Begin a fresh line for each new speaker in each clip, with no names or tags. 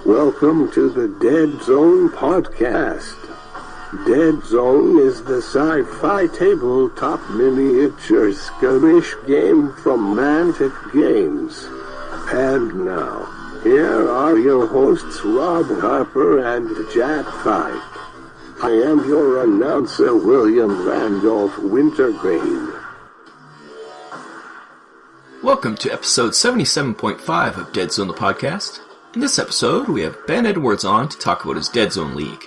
Welcome to the Deadzone Podcast. Deadzone is the sci-fi tabletop miniature skirmish game from Mantic Games. And now, here are your hosts Rob Harper and Jack Pike. I am your announcer, William Randolph Wintergreen.
Welcome to episode 77.5 of Deadzone the Podcast. In this episode, we have Ben Edwards on to talk about his Deadzone League.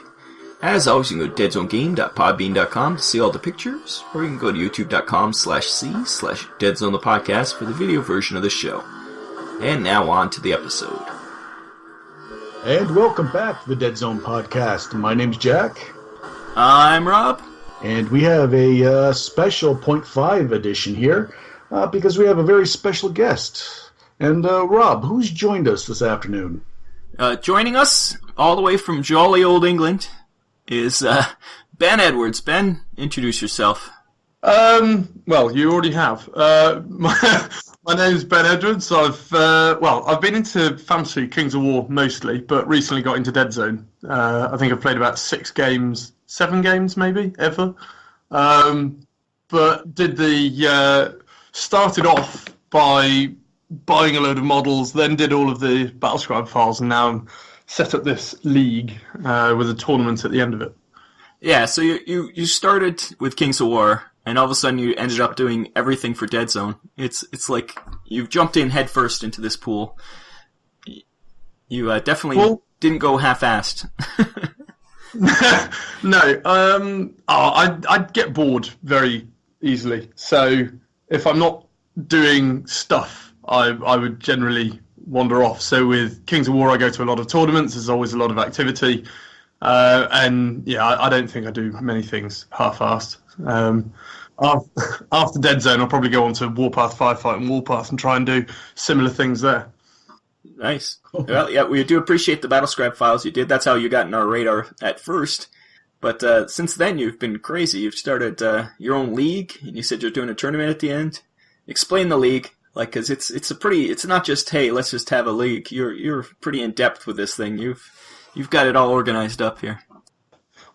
As always, you can go to deadzonegame.podbean.com to see all the pictures, or you can go to youtube.com/c/Deadzone the Podcast for the video version of the show. And now on to the episode.
And welcome back to the Deadzone Podcast. My name's Jack.
I'm Rob.
And we have a special .5 edition here, because we have a very special guest. And Rob, who's joined us this afternoon?
Joining us, all the way from jolly old England, is Ben Edwards. Ben, introduce yourself.
Well, you already have. My name's Ben Edwards. I've been into Fantasy Kings of War mostly, but recently got into Deadzone. I think I've played about 7 games maybe, ever. But started off by buying a load of models, then did all of the Battlescribe files, and now I'm set up this league with a tournament at the end of it.
Yeah, so you started with Kings of War, and all of a sudden you ended up doing everything for Deadzone. It's like you've jumped in headfirst into this pool. You definitely didn't go half-assed.
No, I'd get bored very easily. So if I'm not doing stuff, I would generally wander off. So with Kings of War, I go to a lot of tournaments. There's always a lot of activity. And yeah, I don't think I do many things half-assed. After Deadzone, I'll probably go on to Warpath, Firefight, and Warpath and try and do similar things there.
Nice. Well, yeah, we do appreciate the Battlescribe files you did. That's how you got in our radar at first. But since then, you've been crazy. You've started your own league, and you said you're doing a tournament at the end. Explain the league, because it's not just, hey, let's just have a league. You're pretty in depth with this thing. You've got it all organized up here.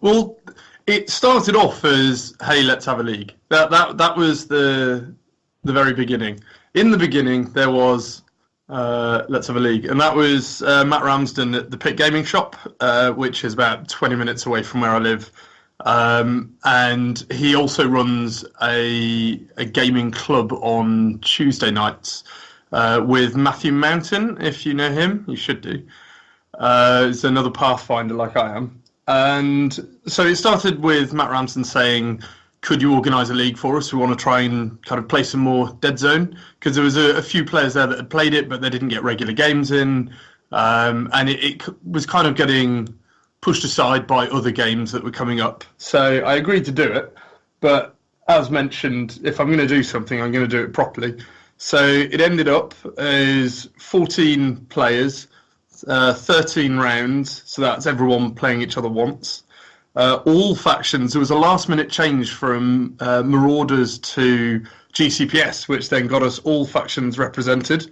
Well,
it started off as, hey, let's have a league. That was the very beginning. In the beginning, there was let's have a league, and that was Matt Ramsden at the Pit Gaming Shop, which is about 20 minutes away from where I live. And he also runs a gaming club on Tuesday nights with Matthew Mountain. If you know him, you should do. He's another Pathfinder like I am. And so it started with Matt Ramsden saying, could you organise a league for us? We want to try and kind of play some more Deadzone, because there was a few players there that had played it, but they didn't get regular games in. And it was kind of getting pushed aside by other games that were coming up. So I agreed to do it. But as mentioned, if I'm going to do something, I'm going to do it properly. So it ended up as 14 players, 13 rounds. So that's everyone playing each other once. All factions. There was a last-minute change from Marauders to GCPS, which then got us all factions represented.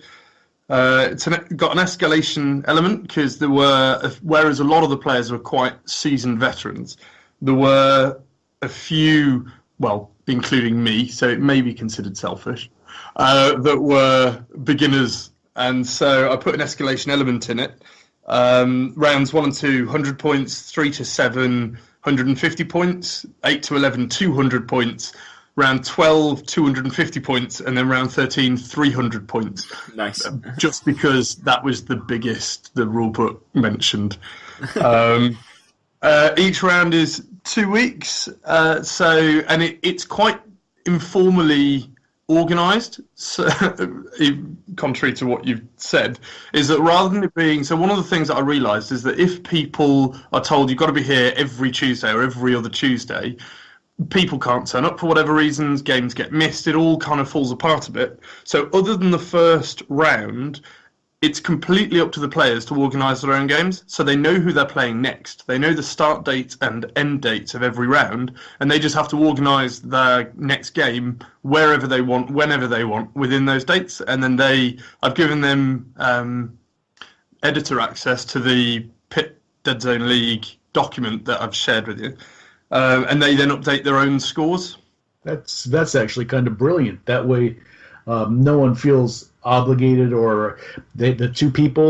It's got an escalation element, because whereas a lot of the players were quite seasoned veterans, there were a few, well, including me, so it may be considered selfish, that were beginners. And so I put an escalation element in it. Rounds 1 and 2, 100 points, 3 to 7, 150 points, 8 to 11, 200 points, round 12, 250 points, and then round 13, 300 points.
Nice.
Just because that was the biggest the rulebook mentioned. Each round is 2 weeks, and it's quite informally organised, so, contrary to what you've said, is that rather than it being... So one of the things that I realised is that if people are told you've got to be here every Tuesday or every other Tuesday, people can't turn up for whatever reasons, games get missed, it all kind of falls apart a bit. So other than the first round, it's completely up to the players to organise their own games, so they know who they're playing next. They know the start date and end dates of every round, and they just have to organise their next game wherever they want, whenever they want, within those dates. And then I've given them editor access to the Pit Deadzone League document that I've shared with you, and they then update their own scores.
That's actually kind of brilliant. That way, no one feels obligated, or the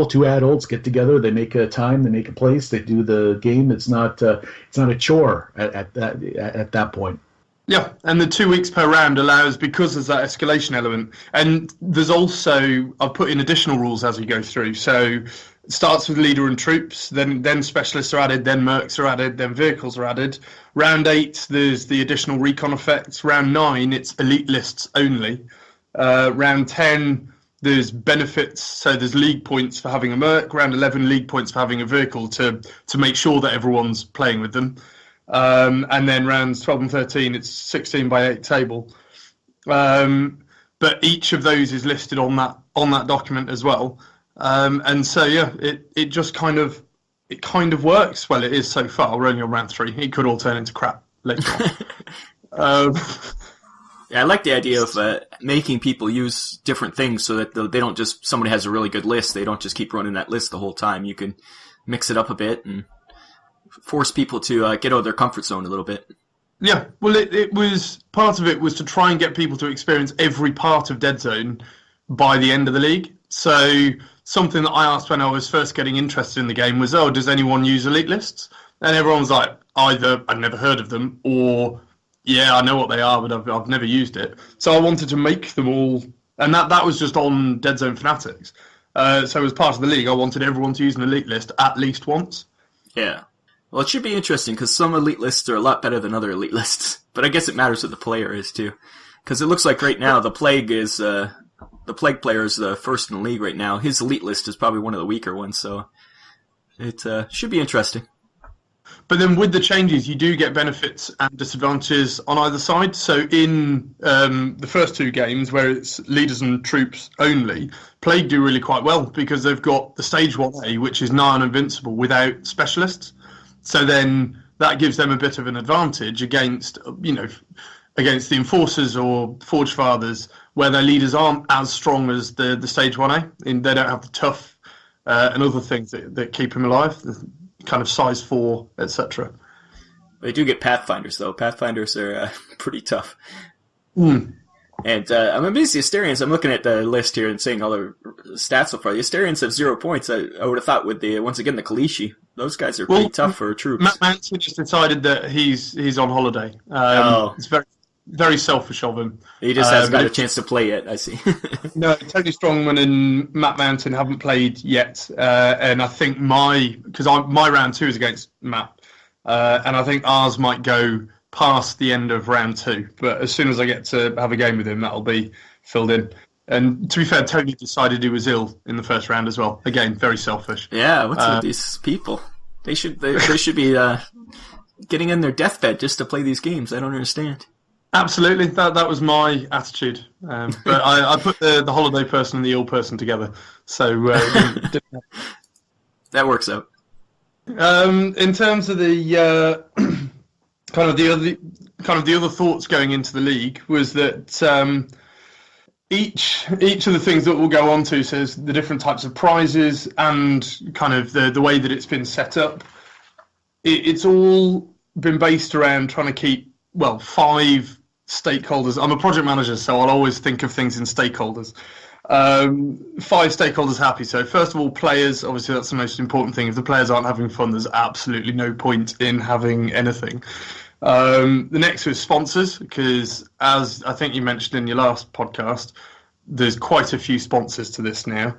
two adults get together, they make a time, they make a place, they do the game. It's not a chore at that point.
Yeah, and the 2 weeks per round allows, because there's that escalation element, and there's also, I've put in additional rules as we go through. So it starts with leader and troops, then specialists are added, then mercs are added, then vehicles are added. Round 8, there's the additional recon effects. Round 9, it's elite lists only. Round 10, there's benefits, so there's league points for having a merc. Round 11, league points for having a vehicle to make sure that everyone's playing with them. And then rounds 12 and 13, it's 16 by 8 table. But each of those is listed on that document as well. And so yeah, it just kind of works. Well, it is so far. We're only on round 3. It could all turn into crap later on.
Yeah, I like the idea of making people use different things so that they don't just, somebody has a really good list, they don't just keep running that list the whole time. You can mix it up a bit and force people to get out of their comfort zone a little bit.
Yeah, well, it was, part of it was to try and get people to experience every part of Deadzone by the end of the league. So something that I asked when I was first getting interested in the game was, does anyone use elite lists? And everyone was like, either I've never heard of them, or yeah, I know what they are, but I've never used it. So I wanted to make them all, and that was just on Deadzone Fanatics. So as part of the league, I wanted everyone to use an elite list at least once.
Yeah. Well, it should be interesting, because some elite lists are a lot better than other elite lists. But I guess it matters what the player is, too. Because it looks like right now the Plague player is the first in the league right now. His elite list is probably one of the weaker ones, so it should be interesting.
But then with the changes, you do get benefits and disadvantages on either side. So in the first 2 games, where it's leaders and troops only, Plague do really quite well, because they've got the Stage 1A, which is nigh on invincible without specialists. So then that gives them a bit of an advantage against the Enforcers or Forge Fathers, where their leaders aren't as strong as the Stage 1A. And they don't have the tough and other things that keep them alive, kind of size 4, etc.
They do get Pathfinders, though. Pathfinders are pretty tough.
Mm.
And I'm amazed the Asterians. I'm looking at the list here and seeing all the stats so far. The Asterians have 0 points. I would have thought with the Kalishi, those guys are pretty tough for troops.
Matt Manson just decided that he's on holiday. It's very, very selfish of him.
He just hasn't got a chance to play yet, I see.
No, Tony Strongman and Matt Mountain haven't played yet. And I think my round 2 is against Matt. And I think ours might go past the end of round 2. But as soon as I get to have a game with him, that'll be filled in. And to be fair, Tony decided he was ill in the first round as well. Again, very selfish.
Yeah, what's with these people? They should be getting in their deathbed just to play these games. I don't understand.
Absolutely, that was my attitude. But I put the holiday person and the ill person together, so
that works out.
In terms of the the other thoughts going into the league was that each of the things that we'll go on to says the different types of prizes and kind of the way that it's been set up. It's all been based around trying to keep 5 stakeholders. I'm a project manager, so I'll always think of things in stakeholders. 5 stakeholders happy. So first of all, players. Obviously, that's the most important thing. If the players aren't having fun, there's absolutely no point in having anything. The next is sponsors, because as I think you mentioned in your last podcast, there's quite a few sponsors to this now.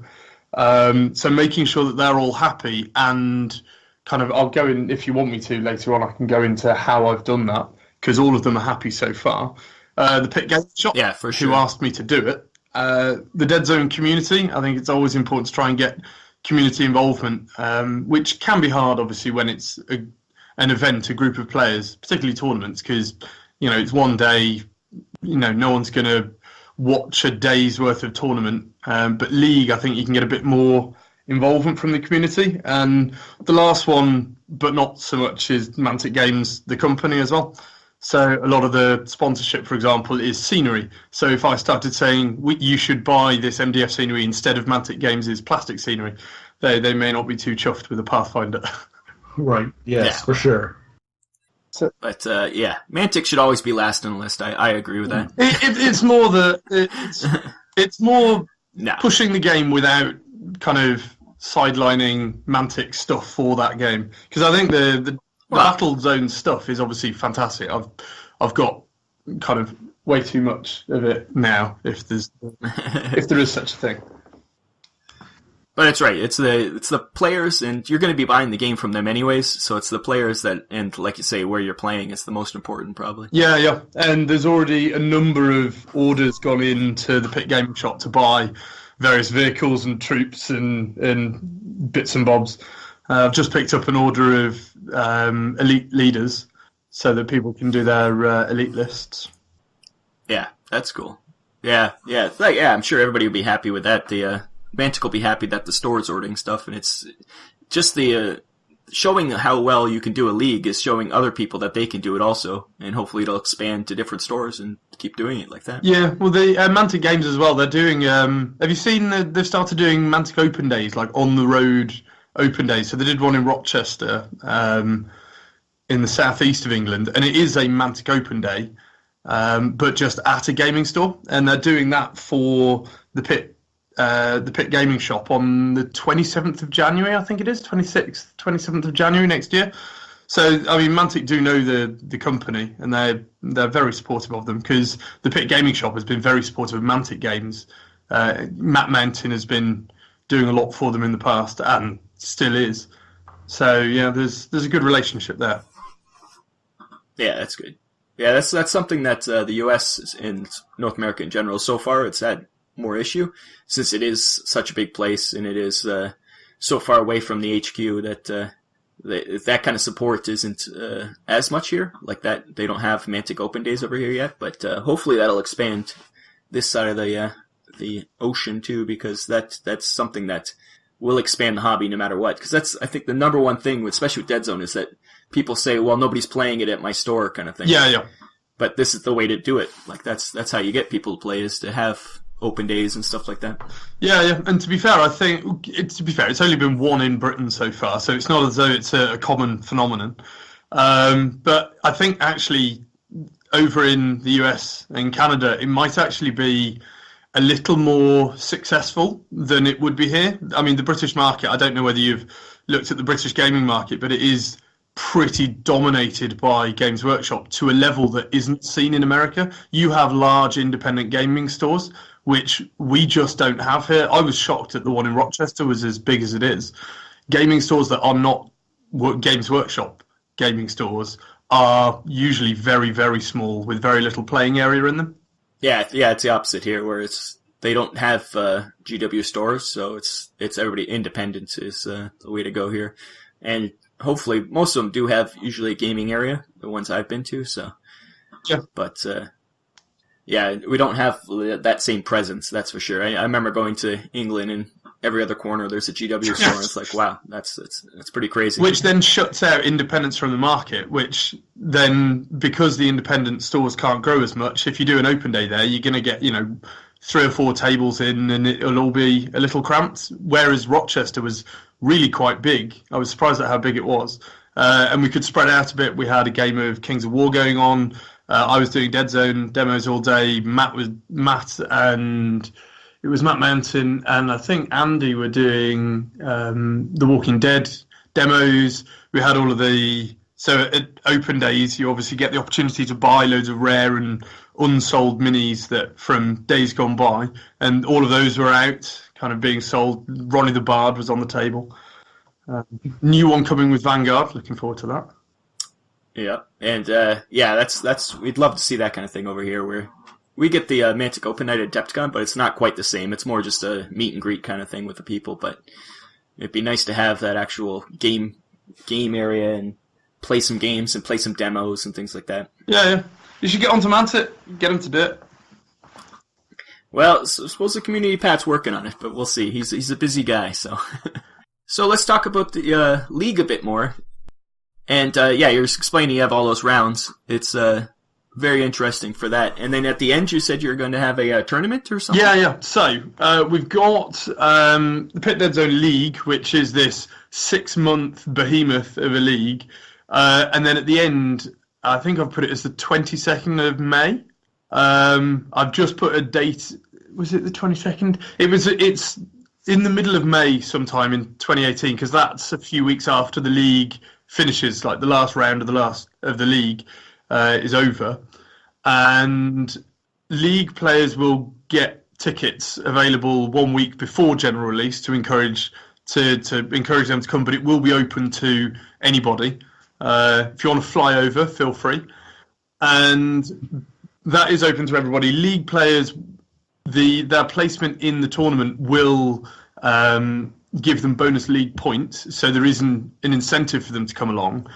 So making sure that they're all happy, and kind of, I'll go in, if you want me to later on, I can go into how I've done that, because all of them are happy so far. The Pit Game Shop,
yeah, for sure,
who asked me to do it. The Deadzone community, I think it's always important to try and get community involvement, which can be hard, obviously, when it's an event, a group of players, particularly tournaments, because, it's one day, no one's going to watch a day's worth of tournament. But League, I think you can get a bit more involvement from the community. And the last one, but not so much, is Mantic Games, the company as well. So a lot of the sponsorship, for example, is scenery. So if I started saying you should buy this MDF scenery instead of Mantic Games' plastic scenery, they may not be too chuffed with a Pathfinder.
Right. Yes, for sure.
So,
but Mantic should always be last on the list. I agree with that.
It's more it's more
No.
pushing the game without kind of sidelining Mantic stuff for that game, because I think the Battle Zone stuff is obviously fantastic. I've got kind of way too much of it now, if there is such a thing.
But it's right. It's the players, and you're going to be buying the game from them anyways. So it's the players that, and like you say, where you're playing is the most important, probably.
Yeah. And there's already a number of orders gone into the Pit Gaming Shop to buy various vehicles and troops and bits and bobs. I've just picked up an order of elite leaders so that people can do their elite lists.
Yeah, that's cool. Yeah. I'm sure everybody will be happy with that. The Mantic will be happy that the store's ordering stuff, and it's just the showing how well you can do a league is showing other people that they can do it also, and hopefully it'll expand to different stores and keep doing it like that.
Yeah, well, the Mantic Games as well, they're doing... have you seen they've started doing Mantic Open Days, like on-the-road open days? So they did one in Rochester, in the southeast of England, and it is a Mantic Open Day, but just at a gaming store, and they're doing that for the Pit Gaming Shop on the 27th of January, I think it is, 27th of January next year. So, I mean, Mantic do know the company, and they're very supportive of them, because the Pit Gaming Shop has been very supportive of Mantic Games. Matt Mountain has been doing a lot for them in the past, and still is. So, yeah, there's a good relationship there.
Yeah, that's good. Yeah, that's something that the U.S. and North America in general, so far, it's had more issue, since it is such a big place and it is so far away from the HQ that that kind of support isn't as much here. Like that, they don't have Mantic Open Days over here yet, but hopefully that'll expand this side of the ocean too, because that's something that will expand the hobby no matter what. Because that's, I think, the number one thing, especially with Deadzone, is that people say, well, nobody's playing it at my store kind of thing.
Yeah.
But this is the way to do it. Like that's how you get people to play, is to have open days and stuff like that.
Yeah. And to be fair, it's only been one in Britain so far, so it's not as though it's a common phenomenon. But I think actually over in the US and Canada, it might actually be a little more successful than it would be here. I mean, the British market, I don't know whether you've looked at the British gaming market, but it is pretty dominated by Games Workshop to a level that isn't seen in America. You have large independent gaming stores, which we just don't have here. I was shocked that the one in Rochester was as big as it is. Gaming stores that are not Games Workshop gaming stores are usually very, very small with very little playing area in them.
Yeah, it's the opposite here, where they don't have GW stores, so it's everybody independent is the way to go here. And hopefully most of them do have usually a gaming area, the ones I've been to, so.
Yeah.
But yeah, we don't have that same presence, that's for sure. I remember going to England, and every other corner there's a GW store, and it's like, wow, that's pretty crazy.
Which then shuts out independents from the market, which then, because the independent stores can't grow as much, if you do an open day there, you're going to get, 3 or 4 tables in, and it'll all be a little cramped, whereas Rochester was really quite big. I was surprised at how big it was. And we could spread out a bit. We had a game of Kings of War going on. I was doing Deadzone demos all day. Matt and it was Matt Mountain, and I think Andy were doing The Walking Dead demos. We had all of so at open days, you obviously get the opportunity to buy loads of rare and unsold minis that from days gone by, and all of those were out, kind of being sold. Ronnie the Bard was on the table. New one coming with Vanguard. Looking forward to that.
Yeah, and that's we'd love to see that kind of thing over here, where we get the Mantic Open Night at Adepticon, but it's not quite the same. It's more just a meet and greet kind of thing with the people, but it'd be nice to have that actual game area and play some games and play some demos and things like that.
Yeah. You should get onto Mantic, get him to do it.
Well, so I suppose the community Pat's working on it, but we'll see. He's a busy guy, so. So let's talk about the league a bit more. And you're explaining you have all those rounds. It's very interesting for that. And then at the end, you said you were going to have a tournament or something?
Yeah. So we've got the Pit Deadzone League, which is this 6-month behemoth of a league. And then at the end, I think I've put it as the 22nd of May. I've just put a date. Was it the 22nd? It's in the middle of May sometime in 2018, because that's a few weeks after the league finishes, like the last round of the league is over, and league players will get tickets available 1 week before general release to encourage them to come, but it will be open to anybody. If you want to fly over, feel free, and that is open to everybody. League players, their placement in the tournament will give them bonus league points, so there is an incentive for them to come along.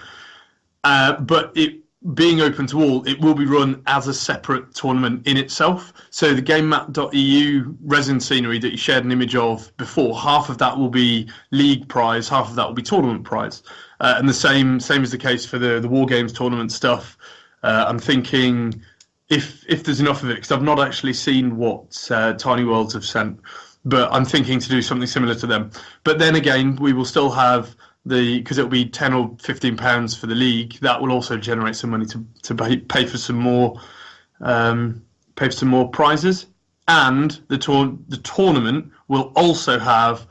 But it being open to all, it will be run as a separate tournament in itself. So the GameMat.eu resin scenery that you shared an image of before, half of that will be league prize, half of that will be tournament prize. And the same is the case for the War Games tournament stuff. I'm thinking if there's enough of it, because I've not actually seen what Tiny Worlds have sent, but I'm thinking to do something similar to them. But then again, we will still have because it'll be £10 or £15 for the league. That will also generate some money to pay for some more prizes. And the tournament will also have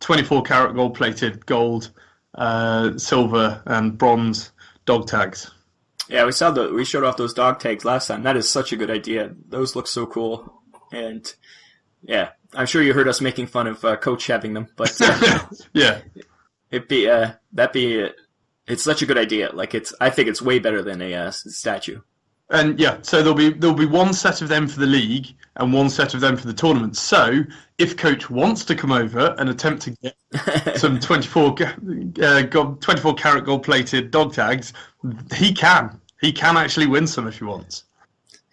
24-karat gold-plated gold, silver, and bronze dog tags.
Yeah, we showed off those dog tags last time. That is such a good idea. Those look so cool. And yeah, I'm sure you heard us making fun of Coach having them, but
yeah,
it's such a good idea. Like I think it's way better than a statue.
And yeah, so there'll be one set of them for the league and one set of them for the tournament. So if Coach wants to come over and attempt to get some 24-karat gold-plated dog tags, he can actually win some if he wants.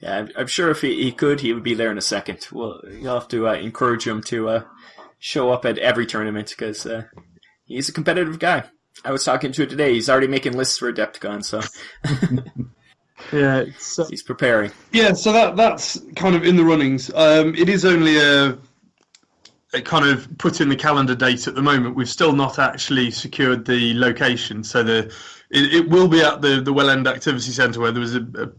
Yeah, I'm sure if he could, he would be there in a second. Well, you'll have to encourage him to show up at every tournament, because he's a competitive guy. I was talking to him today. He's already making lists for Adepticon, so
yeah,
he's preparing.
Yeah, so that's kind of in the runnings. It is only a kind of put in the calendar date at the moment. We've still not actually secured the location, so it will be at the Well End Activity Centre, where there was a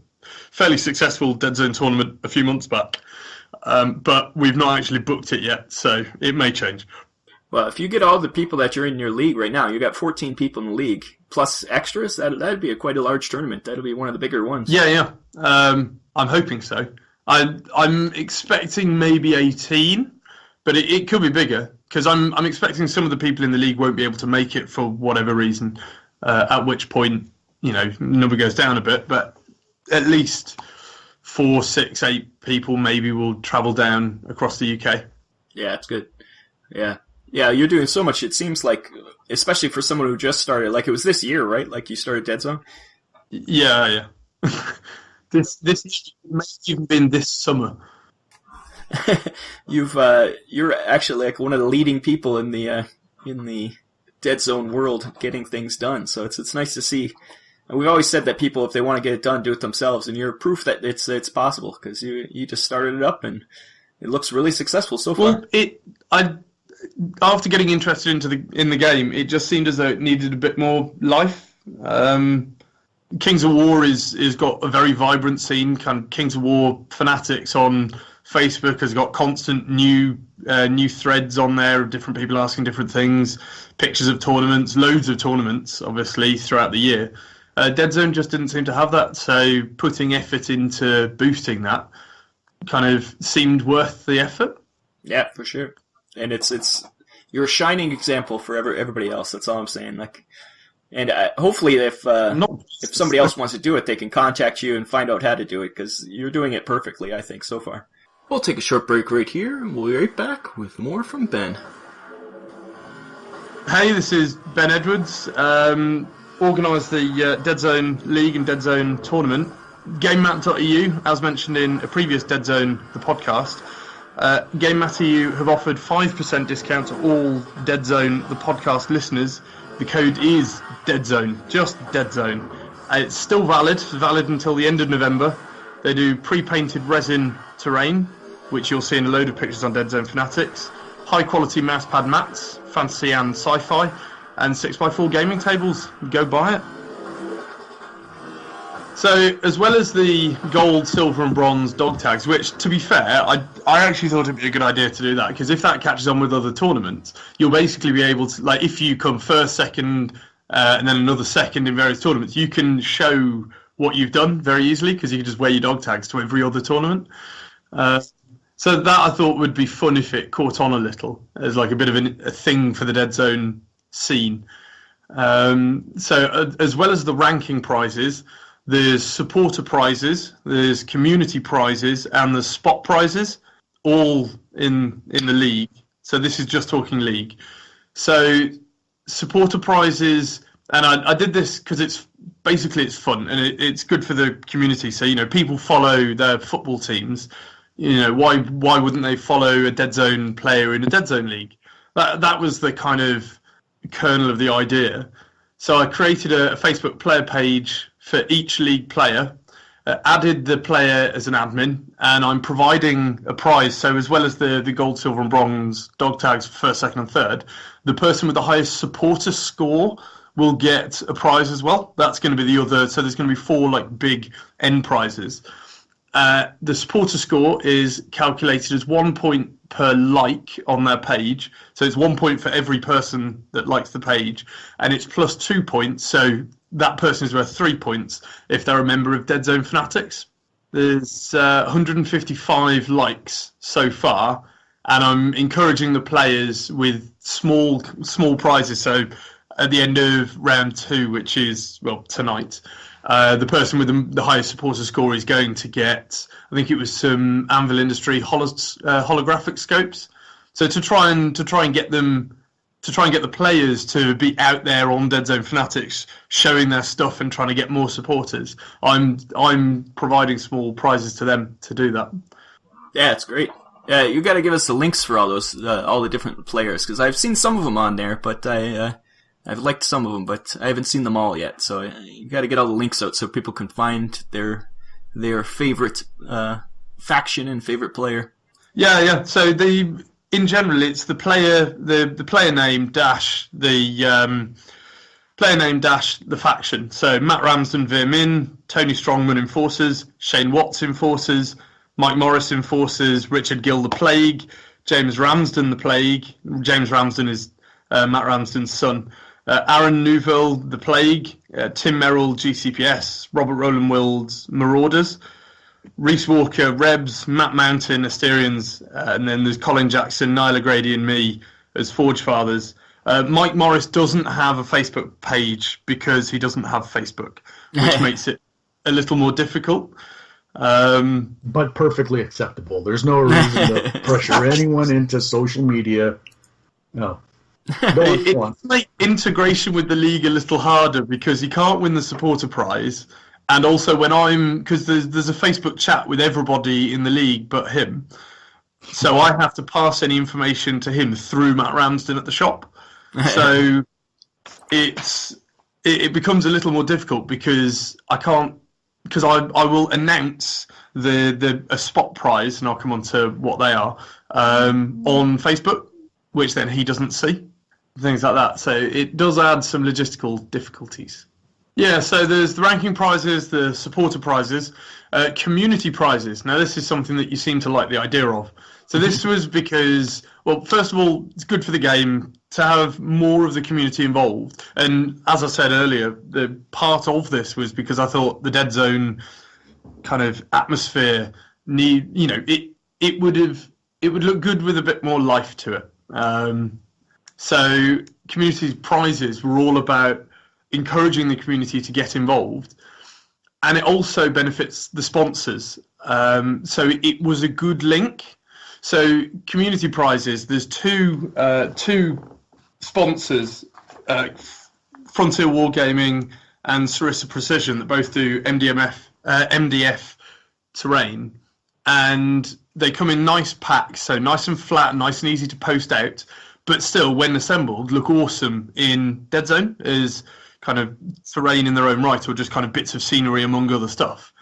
fairly successful Deadzone tournament a few months back, but we've not actually booked it yet, so it may change.
Well, if you get all the people that you're in your league right now, you got 14 people in the league, plus extras, that'd be quite a large tournament. That'll be one of the bigger ones.
Yeah. I'm hoping so. I'm expecting maybe 18, but it could be bigger, because I'm expecting some of the people in the league won't be able to make it for whatever reason, at which point, number goes down a bit, but at least 4, 6, 8 people maybe will travel down across the UK.
Yeah, it's good. Yeah, you're doing so much. It seems like, especially for someone who just started, like it was this year, right? Like you started Deadzone?
Yeah. This may have even been this summer.
You're actually like one of the leading people in the Deadzone world getting things done. So it's nice to see. And we've always said that people, if they want to get it done, do it themselves. And you're proof that it's possible, because you just started it up and it looks really successful so far.
Well, after getting interested in the game, it just seemed as though it needed a bit more life. Kings of War is got a very vibrant scene. Kind of Kings of War fanatics on Facebook has got constant new threads on there of different people asking different things, pictures of tournaments, loads of tournaments, obviously throughout the year. Deadzone just didn't seem to have that, so putting effort into boosting that kind of seemed worth the effort.
Yeah, for sure. And it's you're a shining example for everybody else. That's all I'm saying. Like, and hopefully, if somebody else wants to do it, they can contact you and find out how to do it, because you're doing it perfectly, I think, so far. We'll take a short break right here, and we'll be right back with more from Ben.
Hey, this is Ben Edwards. Organised the Deadzone League and Deadzone tournament. GameMat.eu, as mentioned in a previous Deadzone the podcast. GameMat.eu have offered 5% discount to all Deadzone the podcast listeners. The code is Deadzone, just Deadzone. It's still valid until the end of November. They do pre-painted resin terrain, which you'll see in a load of pictures on Deadzone Fanatics, high-quality mousepad mats, fantasy and sci-fi, and 6x4 gaming tables. Go buy it. So, as well as the gold, silver and bronze dog tags, which, to be fair, I actually thought it'd be a good idea to do that, because if that catches on with other tournaments, you'll basically be able to, like, if you come first, second, and then another second in various tournaments, you can show what you've done very easily, because you can just wear your dog tags to every other tournament. So that I thought would be fun if it caught on a little, as like a bit of a thing for the Deadzone scene. So as well as the ranking prizes, there's supporter prizes, there's community prizes, and there's spot prizes, all in the league. So this is just talking league. So supporter prizes, and I did this because it's fun and it's good for the community. So, you know, people follow their football teams. You know, why wouldn't they follow a Deadzone player in a Deadzone league? That was the kind of kernel of the idea. So I created a Facebook player page for each league player, added the player as an admin, and I'm providing a prize. So as well as the gold, silver and bronze dog tags for first, second and third, the person with the highest supporter score will get a prize as well. That's going to be the other. So there's going to be 4 like big end prizes. The supporter score is calculated as 1 point per like on their page. So it's 1 point for every person that likes the page, and it's plus 2 points. So that person is worth 3 points if they're a member of Deadzone Fanatics. There's 155 likes so far, and I'm encouraging the players with small prizes. So at the end of round 2, which is, well, tonight, the person with the highest supporter score is going to get, I think it was some Anvil Industry holographic scopes. So to try and get the players to be out there on Deadzone Fanatics showing their stuff and trying to get more supporters, I'm providing small prizes to them to do that.
Yeah, it's great. Yeah, you got to give us the links for all those, all the different players, because I've seen some of them on there, but I've liked some of them, but I haven't seen them all yet. So you got to get all the links out so people can find their favorite faction and favorite player. Yeah.
So in general, it's the player, the player name dash the player name dash the faction. So Matt Ramsden, Veer-Myn, Tony Strongman Enforcers, Shane Watts Enforcers, Mike Morris Enforcers, Richard Gill the Plague, James Ramsden the Plague. James Ramsden is Matt Ramsden's son. Aaron Newvell the Plague, Tim Merrill GCPS, Robert Rowland Wills Marauders, Reece Walker Rebs, Matt Mountain Asterians, and then there's Colin Jackson, Niall O'Grady and me as Forge Fathers. Mike Morris doesn't have a Facebook page because he doesn't have Facebook, which makes it a little more difficult.
But perfectly acceptable. There's no reason to pressure anyone into social media. No.
It makes integration with the league a little harder because he can't win the supporter prize. And also because there's a Facebook chat with everybody in the league but him. So I have to pass any information to him through Matt Ramsden at the shop. So it becomes a little more difficult because I will announce a spot prize, and I'll come on to what they are, on Facebook, which then he doesn't see, things like that. So it does add some logistical difficulties. Yeah, so there's the ranking prizes, the supporter prizes, community prizes. Now, this is something that you seem to like the idea of. So this was because, well, first of all, it's good for the game to have more of the community involved. And as I said earlier, the part of this was because I thought the Deadzone kind of atmosphere it would look good with a bit more life to it. So community prizes were all about encouraging the community to get involved, and it also benefits the sponsors. So it was a good link. So community prizes, there's two sponsors, Frontier Wargaming and Sarissa Precision, that both do MDF terrain, and they come in nice packs, so nice and flat, nice and easy to post out, but still, when assembled, look awesome in Deadzone as kind of terrain in their own right, or just kind of bits of scenery among other stuff.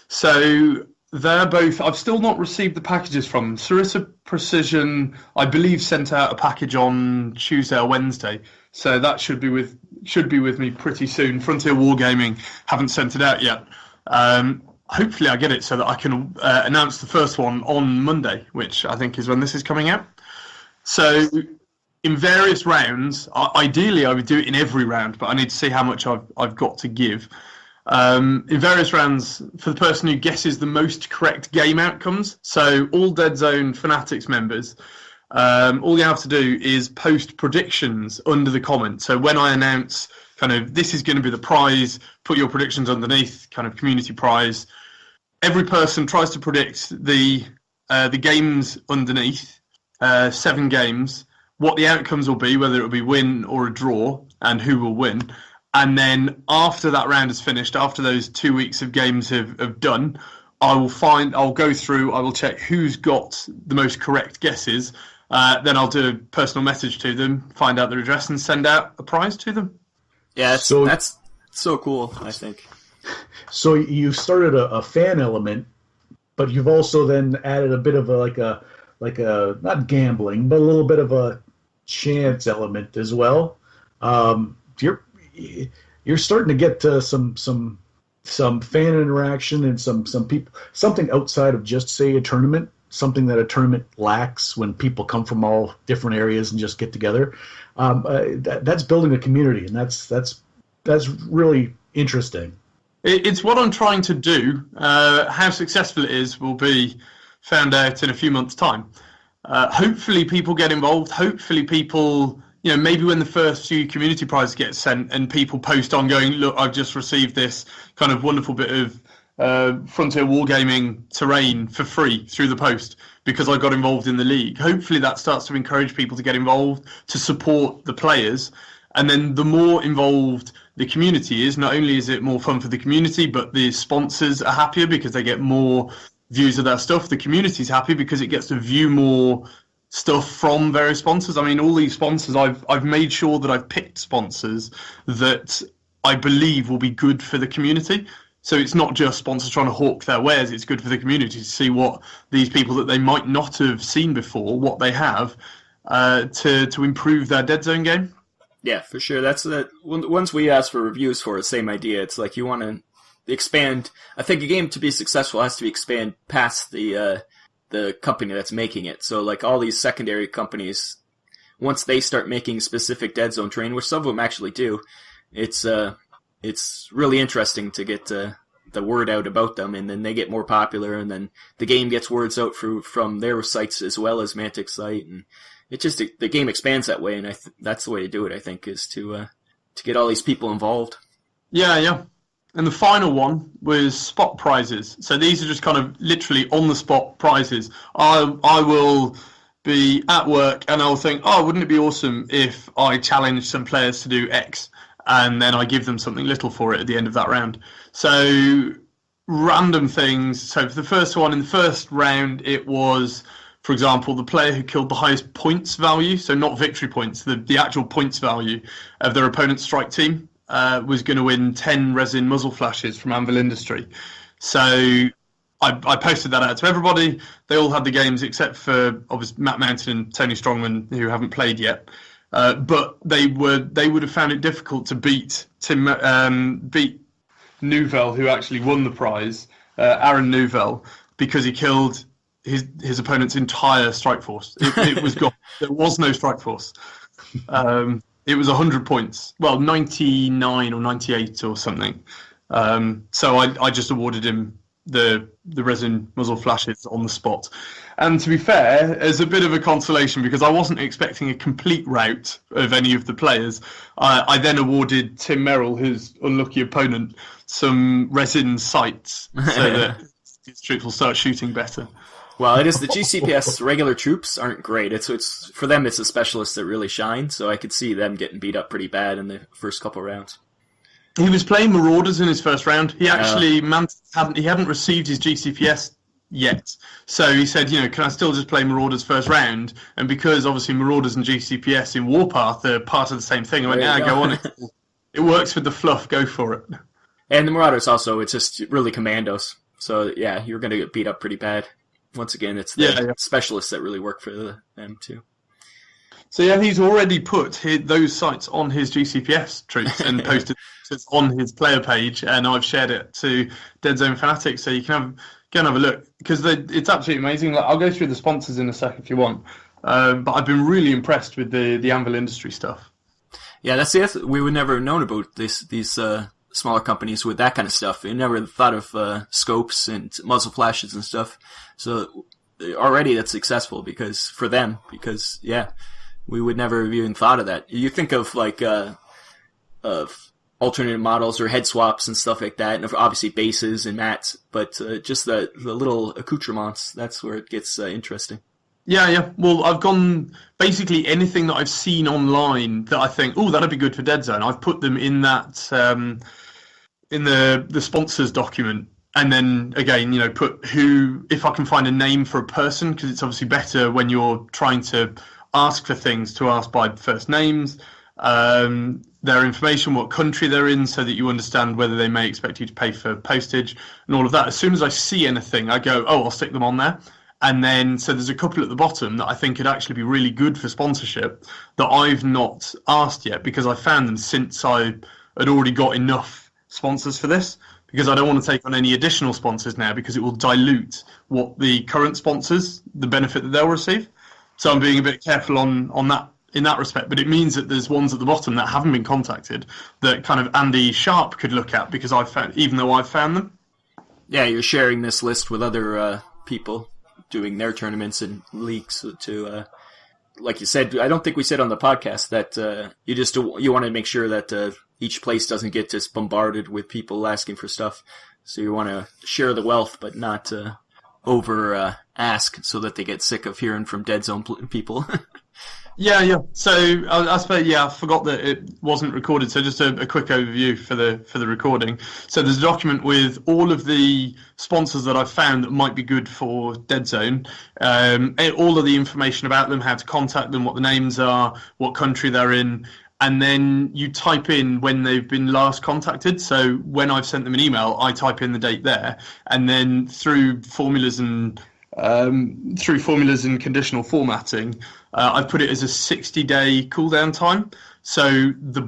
So they're both. I've still not received the packages from them. Sarissa Precision, I believe, sent out a package on Tuesday or Wednesday, so that should be with me pretty soon. Frontier Wargaming haven't sent it out yet. Hopefully, I get it so that I can announce the first one on Monday, which I think is when this is coming out. So, in various rounds, ideally I would do it in every round, but I need to see how much I've got to give. In various rounds, for the person who guesses the most correct game outcomes, so all Deadzone Fanatics members, all you have to do is post predictions under the comment. So when I announce kind of this is going to be the prize, put your predictions underneath, kind of community prize. Every person tries to predict the games underneath, 7 games, what the outcomes will be, whether it will be win or a draw, and who will win. And then after that round is finished, after those 2 weeks of games have done, I'll go through, I will check who's got the most correct guesses. Then I'll do a personal message to them, find out their address, and send out a prize to them.
Yeah, that's so cool, I think.
So you started a fan element, but you've also then added a bit of a not gambling, but a little bit of a chance element as well. You're starting to get some fan interaction and some people, something outside of just say a tournament, something that a tournament lacks when people come from all different areas and just get together. That's building a community, and that's really interesting.
It's what I'm trying to do. How successful it is will be found out in a few months' time. Hopefully people get involved. Hopefully people, maybe when the first few community prizes get sent and people post on going, look, I've just received this kind of wonderful bit of Frontier Wargaming terrain for free through the post because I got involved in the league. Hopefully that starts to encourage people to get involved, to support the players. And then the more involved the community is, not only is it more fun for the community, but the sponsors are happier because they get more views of their stuff. The community's happy because it gets to view more stuff from various sponsors. I mean, all these sponsors, I've made sure that I've picked sponsors that I believe will be good for the community. So it's not just sponsors trying to hawk their wares, it's good for the community to see what these people that they might not have seen before, what they have to improve their Deadzone game.
Yeah, for sure. That's once we ask for reviews for it, same idea. It's like you want to expand. I think a game to be successful has to expand past the company that's making it. So like all these secondary companies, once they start making specific Deadzone terrain, which some of them actually do, it's really interesting to get the word out about them, and then they get more popular, and then the game gets words out from their sites as well as Mantic's site, and it just the game expands that way, and that's the way to do it. I think is to get all these people involved. Yeah.
And the final one was spot prizes. So these are just kind of literally on the spot prizes. I will be at work and I'll think, wouldn't it be awesome if I challenged some players to do X, and then I give them something little for it at the end of that round. So random things. So for the first one, in the first round, it was, for example, the player who killed the highest points value, so not victory points, the actual points value of their opponent's strike team, was going to win 10 resin muzzle flashes from Anvil Industry. So I posted that out to everybody. They all had the games except for obviously Matt Mountain and Tony Strongman, who haven't played yet. But they would have found it difficult to beat Newvell, who actually won the prize, Aaron Newvell, because he killed his opponent's entire strike force. It was gone. There was no strike force. It was 100 points. Well, 99 or 98 or something. So I just awarded him the resin muzzle flashes on the spot. And to be fair, as a bit of a consolation, because I wasn't expecting a complete rout of any of the players, I then awarded Tim Merrill, his unlucky opponent, some resin sights so that his troops will start shooting better.
Well, it is the GCPS regular troops aren't great. It's for them. It's the specialists that really shine. So I could see them getting beat up pretty bad in the first couple of rounds.
He was playing Marauders in his first round. He actually hadn't received his GCPS yet. So he said, can I still just play Marauders first round? And because obviously Marauders and GCPS in Warpath are part of the same thing, I went, go on. It works with the fluff. Go for it.
And the Marauders also, it's just really commandos. So yeah, you're going to get beat up pretty bad. Once again, it's the specialists that really work for them too.
So yeah, he's already put those sites on his GCPS troops and posted it on his player page, and I've shared it to Deadzone Fanatics, so you can go and have a look, because it's absolutely amazing. Like, I'll go through the sponsors in a sec if you want, but I've been really impressed with the Anvil Industry stuff.
Yeah, that's it. We would never have known about these smaller companies with that kind of stuff. We never thought of scopes and muzzle flashes and stuff. So already that's successful because we would never have even thought of that. You think of of alternate models or head swaps and stuff like that, and obviously bases and mats, but just the little accoutrements, that's where it gets interesting.
Yeah. Well, I've gone basically anything that I've seen online that I think, oh, that'd be good for Deadzone. I've put them in that in the sponsors document, and then again, put who, if I can find a name for a person, because it's obviously better when you're trying to ask for things to ask by first names, their information, what country they're in, so that you understand whether they may expect you to pay for postage and all of that. As soon as I see anything, I go, oh, I'll stick them on there. And then, so there's a couple at the bottom that I think could actually be really good for sponsorship that I've not asked yet, because I found them since I had already got enough sponsors for this, because I don't want to take on any additional sponsors now, because it will dilute what the current sponsors, the benefit that they'll receive. So I'm being a bit careful on that in that respect, but it means that there's ones at the bottom that haven't been contacted that kind of Andy Sharp could look at, because I've found them.
Yeah, you're sharing this list with other people doing their tournaments and leagues to, like you said, I don't think we said on the podcast that you want to make sure that each place doesn't get just bombarded with people asking for stuff. So you want to share the wealth, but not over ask, so that they get sick of hearing from Deadzone people.
Yeah. So I suppose, I forgot that it wasn't recorded. So just a quick overview for the recording. So there's a document with all of the sponsors that I've found that might be good for Deadzone. All of the information about them, how to contact them, what the names are, what country they're in. And then you type in when they've been last contacted. So when I've sent them an email, I type in the date there. And then through formulas and conditional formatting, I've put it as a 60-day cooldown time. So the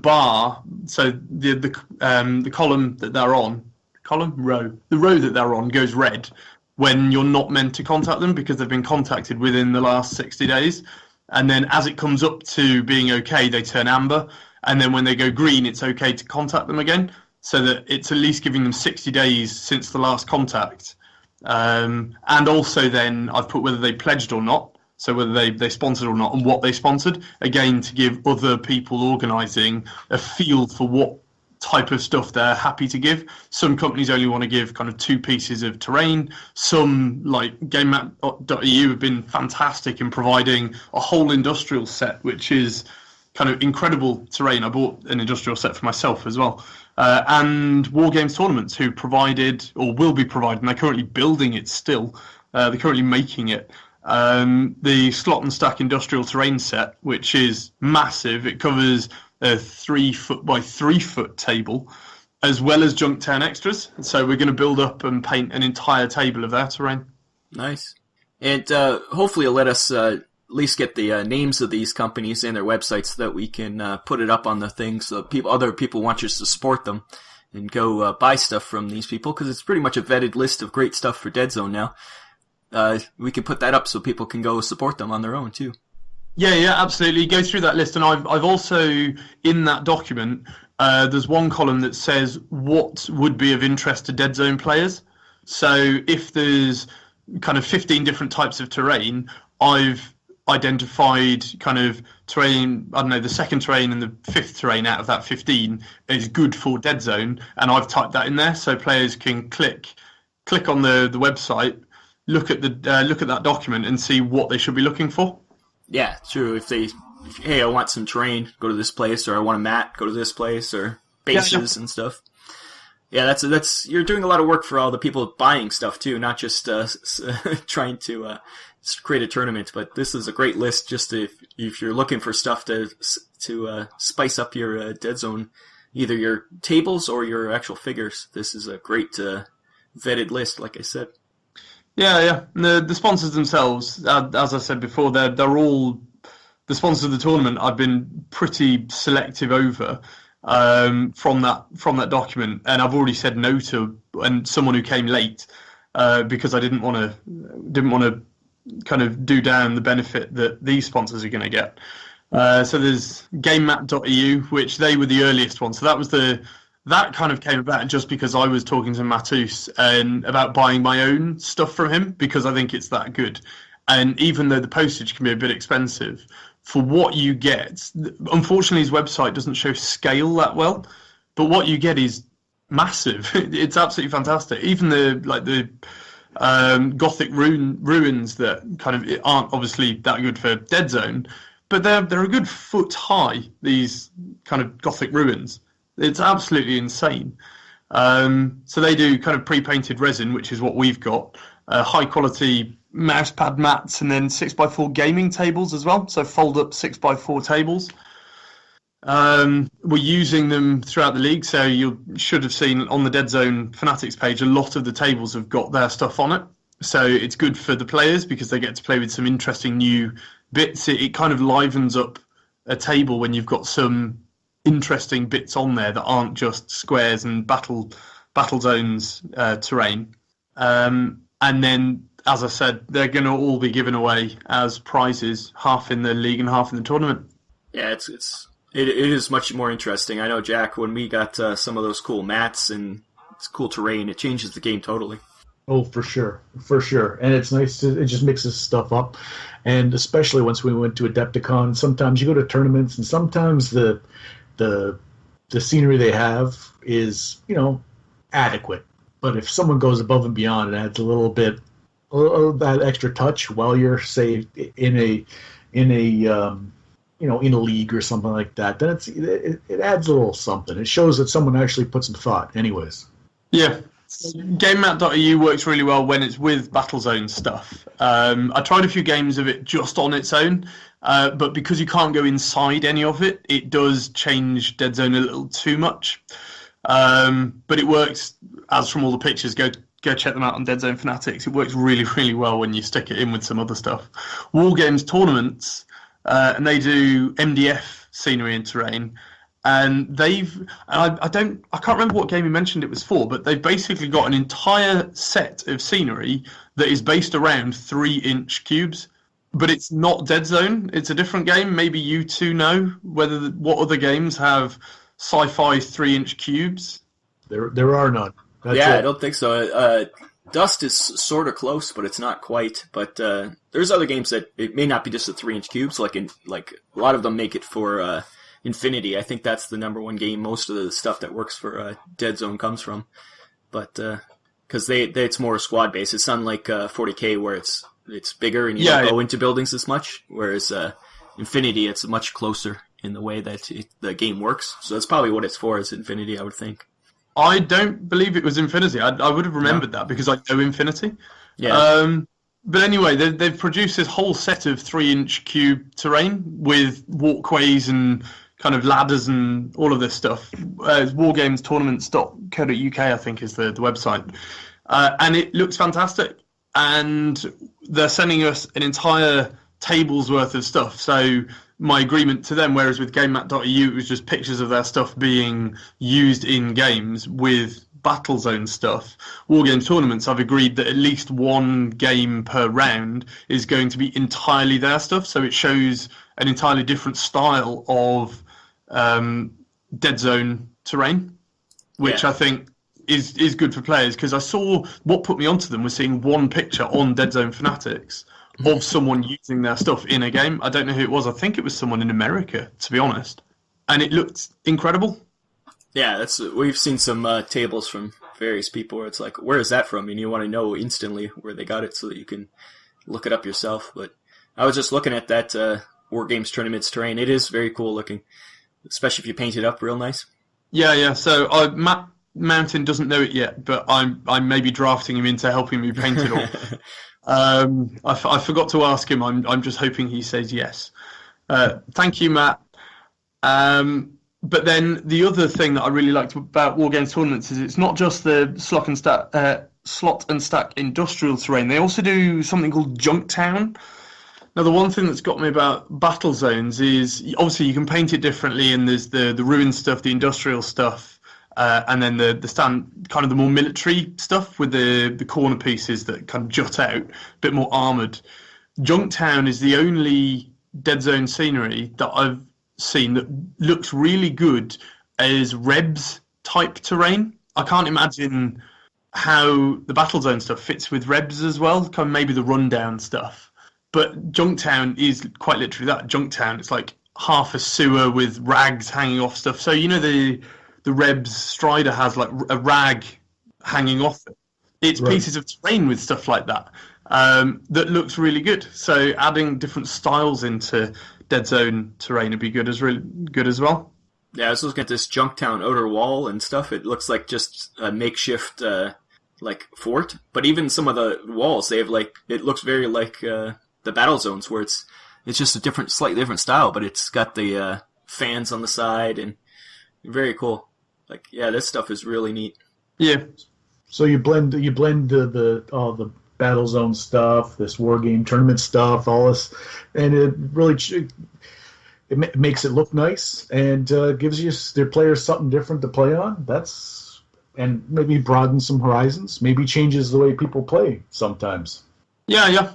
column that they're on, the row that they're on goes red when you're not meant to contact them, because they've been contacted within the last 60 days. And then as it comes up to being okay, they turn amber. And then when they go green, it's okay to contact them again, so that it's at least giving them 60 days since the last contact. And also then I've put whether they pledged or not, so whether they sponsored or not, and what they sponsored, again to give other people organising a feel for what type of stuff they're happy to give. Some companies only want to give kind of 2 pieces of terrain. Some, like GameMap.eu, have been fantastic in providing a whole industrial set, which is kind of incredible terrain. I bought an industrial set for myself as well. And War Games Tournaments, who provided, or will be providing, they're currently building it still, they're currently making it, the Slot and Stack industrial terrain set, which is massive. It covers a 3-foot by 3-foot table, as well as Junktown extras. So we're going to build up and paint an entire table of their terrain.
Nice. And hopefully it'll let us at least get the names of these companies and their websites, so that we can put it up on the thing, so other people want us to support them and go buy stuff from these people, because it's pretty much a vetted list of great stuff for Deadzone now. We can put that up so people can go support them on their own too.
Yeah, absolutely. Go through that list, and I've also, in that document, there's one column that says what would be of interest to Deadzone players. So if there's kind of 15 different types of terrain, I've identified kind of terrain, I don't know, the second terrain and the 5th terrain out of that 15 is good for Deadzone, and I've typed that in there so players can click on the website, look at that document and see what they should be looking for.
Yeah, true. Hey, I want some terrain, go to this place, or I want a mat, go to this place, or bases and stuff. Yeah, that's you're doing a lot of work for all the people buying stuff too, not just trying to create a tournament. But this is a great list, just if you're looking for stuff to spice up your Deadzone either your tables or your actual figures. This is a great vetted list, like I said.
Yeah. The sponsors themselves, as I said before, they're all the sponsors of the tournament. I've been pretty selective over from that document, and I've already said no to someone who came late because I didn't want to kind of do down the benefit that these sponsors are going to get. So there's GameMat.eu, which they were the earliest one. So that kind of came about just because I was talking to Matus and about buying my own stuff from him because I think it's that good. And even though the postage can be a bit expensive, for what you get, unfortunately his website doesn't show scale that well, but what you get is massive. It's absolutely fantastic. Even the Gothic ruins that kind of aren't obviously that good for Deadzone, but they're a good foot high, these kind of Gothic ruins. It's absolutely insane. So they do kind of pre-painted resin, which is what we've got, high quality mousepad mats, and then 6x4 gaming tables as well, so fold up 6x4 tables. We're using them throughout the league, so you should have seen on the Deadzone Fanatics page, a lot of the tables have got their stuff on it. So it's good for the players because they get to play with some interesting new bits. It kind of livens up a table when you've got some interesting bits on there that aren't just squares and battle zones terrain. And then, as I said, they're going to all be given away as prizes, half in the league and half in the tournament.
Yeah, it is much more interesting. I know, Jack, when we got some of those cool mats and it's cool terrain, it changes the game totally.
Oh, for sure. And it's nice it just mixes stuff up. And especially once we went to Adepticon, sometimes you go to tournaments and sometimes the scenery they have is, adequate. But if someone goes above and beyond and adds a little that extra touch while you're, say, in a league or something like that, then it adds a little something. It shows that someone actually put some thought. Anyways.
Yeah. GameMat.eu works really well when it's with Battlezone stuff. I tried a few games of it just on its own, but because you can't go inside any of it, it does change Deadzone a little too much. But it works, as from all the pictures, go check them out on Deadzone Fanatics. It works really, really well when you stick it in with some other stuff. War Games tournaments, and they do MDF scenery and terrain. And I can't remember what game you mentioned it was for, but they've basically got an entire set of scenery that is based around 3-inch cubes. But it's not Deadzone. It's a different game. Maybe you two know what other games have sci-fi 3-inch cubes.
There are none. That's
I
it.
don't think so. Dust is sort of close, but it's not quite. But there's other games that it may not be just a 3-inch cubes. Like a lot of them make it for Infinity. I think that's the number one game. Most of the stuff that works for Deadzone comes from. But because it's more squad based. It's not like 40K where it's bigger and you don't go into buildings as much. Whereas Infinity, it's much closer in the way that the game works. So that's probably what it's for, is Infinity, I would think.
I don't believe it was Infinity. I would have remembered that because I know Infinity.
Yeah.
But anyway, they've produced this whole set of 3-inch cube terrain with walkways and kind of ladders and all of this stuff. wargamestournaments.co.uk, I think, is the website. And it looks fantastic. And they're sending us an entire table's worth of stuff. So my agreement to them, whereas with GameMat.eu, it was just pictures of their stuff being used in games with Battlezone stuff. Wargames tournaments, I've agreed that at least one game per round is going to be entirely their stuff. So it shows an entirely different style of Deadzone terrain, which I think is good for players, because I saw what put me onto them was seeing one picture on Deadzone Fanatics of someone using their stuff in a game. I don't know who it was. I think it was someone in America, to be honest. And it looked incredible.
Yeah, we've seen some tables from various people where it's like, where is that from? And you want to know instantly where they got it so that you can look it up yourself. But I was just looking at that War Games Tournaments terrain. It is very cool looking, especially if you paint it up real nice. Yeah.
So Matt Mountain doesn't know it yet, but I'm maybe drafting him into helping me paint it all. I forgot to ask him. I'm just hoping he says yes. Thank you, Matt. But then the other thing that I really liked about Wargames tournaments is it's not just the slot and stack industrial terrain. They also do something called Junktown. Now, the one thing that's got me about battle zones is obviously you can paint it differently, and there's the ruined stuff, the industrial stuff, and then the kind of the more military stuff with the corner pieces that kind of jut out, a bit more armoured. Junktown is the only Dead Zone scenery that I've seen that looks really good as Rebs type terrain. I can't imagine how the battle zone stuff fits with Rebs as well, kind of maybe the rundown stuff. But Junktown is quite literally that. Junktown, it's like half a sewer with rags hanging off stuff. So you know the Rebs Strider has like a rag hanging off it. It's right. Pieces of terrain with stuff like that that looks really good. So adding different styles into Dead Zone terrain would be really good as well.
Yeah, I was looking at this Junktown outer wall and stuff. It looks like just a makeshift like fort. But even some of the walls, they have it looks very like the battle zones, where it's just a slightly different style, but it's got the fans on the side and very cool. Like, yeah, this stuff is really neat.
Yeah.
So you blend all the battle zone stuff, this war game tournament stuff, all this, and it really it makes it look nice and gives their players something different to play on. And maybe broadens some horizons. Maybe changes the way people play sometimes.
Yeah.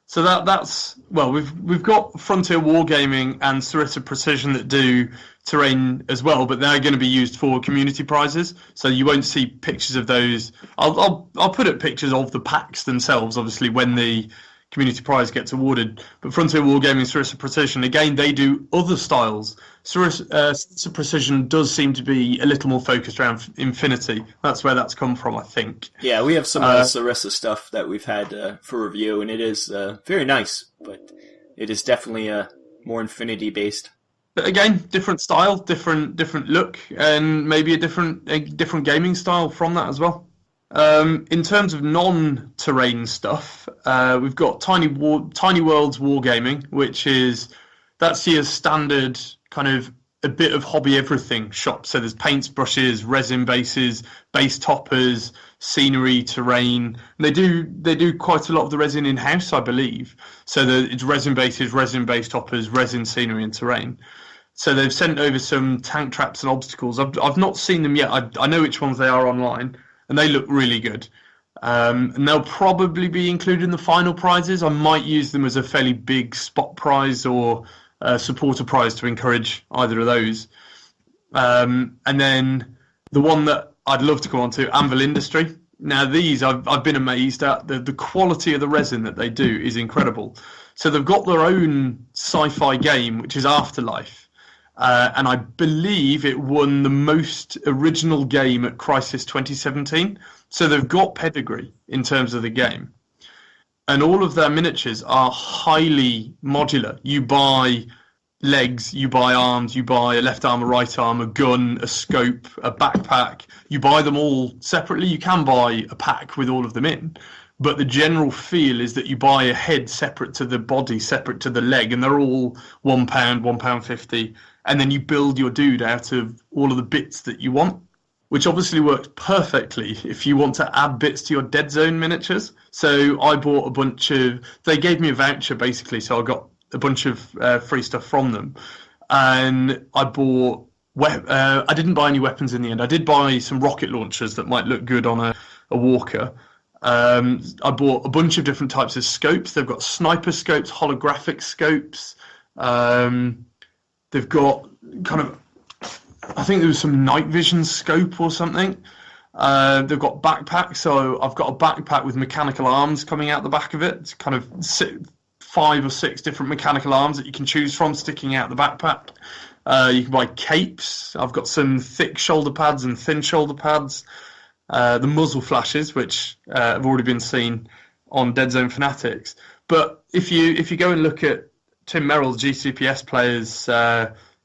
So that's we've got Frontier Wargaming and Sarissa Precision that do terrain as well, but they're going to be used for community prizes. So you won't see pictures of those. I'll put up pictures of the packs themselves, obviously, when the community prize gets awarded. But Frontier Wargaming, Sarissa Precision, again, they do other styles. Sarissa Precision does seem to be a little more focused around Infinity. That's where that's come from, I think.
Yeah, we have some Sarissa stuff that we've had for review, and it is very nice, but it is definitely more Infinity based.
But again, different style, different look, and maybe a different gaming style from that as well. In terms of non-terrain stuff, we've got Tiny Worlds Wargaming, that's your standard kind of a bit of hobby everything shop. So there's paints, brushes, resin bases, base toppers, scenery, terrain. And they do quite a lot of the resin in-house, I believe. So it's resin bases, resin base toppers, resin, scenery, and terrain. So they've sent over some tank traps and obstacles. I've not seen them yet. I know which ones they are online, and they look really good. And they'll probably be included in the final prizes. I might use them as a fairly big spot prize or supporter prize to encourage either of those. And then the one that I'd love to go on to, Anvil Industry. Now these I've been amazed at. The quality of the resin that they do is incredible. So they've got their own sci-fi game, which is Afterlife. And I believe it won the most original game at Crisis 2017. So they've got pedigree in terms of the game. And all of their miniatures are highly modular. You buy legs, you buy arms, you buy a left arm, a right arm, a gun, a scope, a backpack. You buy them all separately. You can buy a pack with all of them in. But the general feel is that you buy a head separate to the body, separate to the leg, and they're all £1, £1.50. And then you build your dude out of all of the bits that you want, which obviously works perfectly if you want to add bits to your Dead Zone miniatures. So I bought they gave me a voucher basically, so I got a bunch of free stuff from them. And I bought, I didn't buy any weapons in the end. I did buy some rocket launchers that might look good on a walker. I bought a bunch of different types of scopes. They've got sniper scopes, holographic scopes. They've got kind of, I think there was some night vision scope or something. They've got backpacks. So I've got a backpack with mechanical arms coming out the back of it. It's kind of 5 or 6 different mechanical arms that you can choose from sticking out the backpack. You can buy capes. I've got some thick shoulder pads and thin shoulder pads. The muzzle flashes, which have already been seen on Dead Zone Fanatics. But if you go and look at Tim Merrill's GCPS players'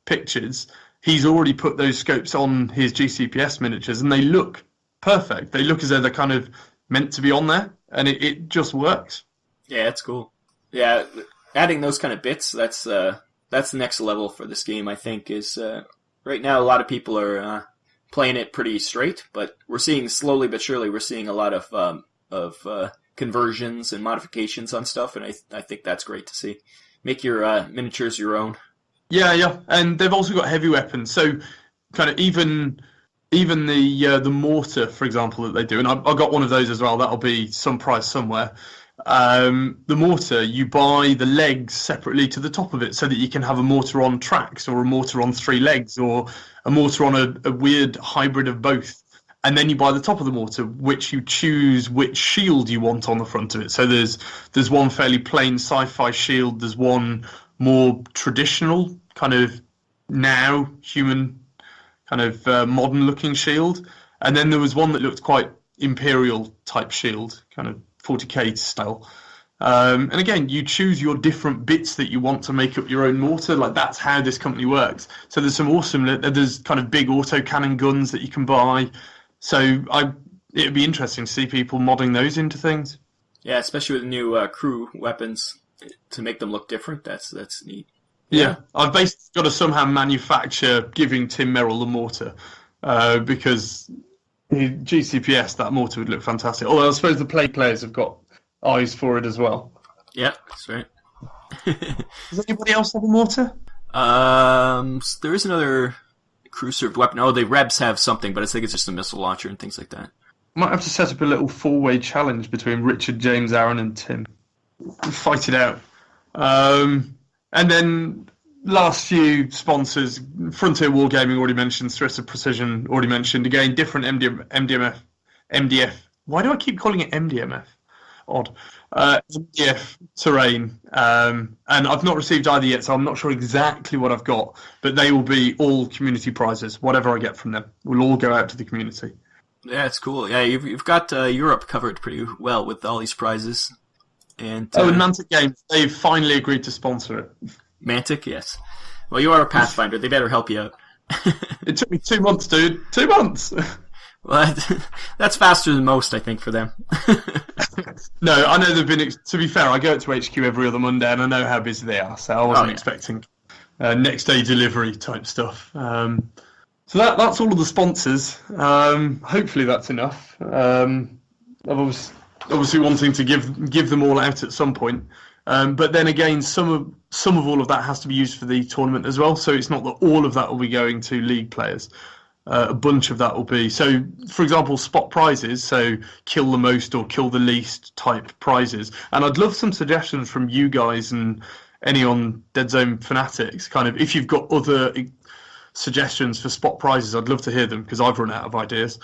pictures, he's already put those scopes on his GCPS miniatures, and they look perfect. They look as though they're kind of meant to be on there, and it just works.
Yeah, it's cool. Yeah, adding those kind of bits, that's that's the next level for this game, I think, is right now a lot of people are playing it pretty straight, but we're seeing slowly but surely, we're seeing a lot of conversions and modifications on stuff, and I think that's great to see. Make your miniatures your own.
Yeah, and they've also got heavy weapons, so kind of even the mortar, for example, that they do, and I got one of those as well. That'll be some price somewhere. The mortar, you buy the legs separately to the top of it so that you can have a mortar on tracks or a mortar on 3 legs or a mortar on a weird hybrid of both. And then you buy the top of the mortar, which you choose which shield you want on the front of it. So there's one fairly plain sci-fi shield. There's one more traditional, kind of now human, kind of modern looking shield. And then there was one that looked quite Imperial type shield, kind of 40k style. And again, you choose your different bits that you want to make up your own mortar. Like, that's how this company works. So there's some awesome, there's kind of big autocannon guns that you can buy. So it'd be interesting to see people modding those into things.
Yeah, especially with the new crew weapons to make them look different. That's neat.
Yeah, I've basically got to somehow manufacture giving Tim Merrill the mortar because GCPS, that mortar would look fantastic. Although I suppose the players have got eyes for it as well.
Yeah, that's right.
Does anybody else have a mortar?
There is another crew-served weapon. Oh, the Rebs have something, but I think it's just a missile launcher and things like that.
Might have to set up a little 4-way challenge between Richard, James, Aaron, and Tim. Fight it out. And then last few sponsors, Frontier Wargaming already mentioned, Stress of Precision already mentioned. Again, different MDF. Why do I keep calling it MDMF? Odd. MDF terrain. And I've not received either yet, so I'm not sure exactly what I've got. But they will be all community prizes. Whatever I get from them will all go out to the community.
Yeah, it's cool. Yeah, you've got Europe covered pretty well with all these prizes. And
and Mantic Games, they've finally agreed to sponsor it.
Mantic, yes. Well, you are a Pathfinder. They better help you out.
It took me 2 months, dude. 2 months!
Well, that's faster than most, I think, for them.
No, I know they've been... To be fair, I go to HQ every other Monday, and I know how busy they are, so I wasn't expecting next day delivery type stuff. So that's all of the sponsors. Hopefully that's enough. I'm obviously wanting to give them all out at some point. But then again, some of all of that has to be used for the tournament as well. So it's not that all of that will be going to league players. A bunch of that will be. So, for example, spot prizes. So kill the most or kill the least type prizes. And I'd love some suggestions from you guys and any on Deadzone fanatics. Kind of, if you've got other suggestions for spot prizes, I'd love to hear them because I've run out of ideas.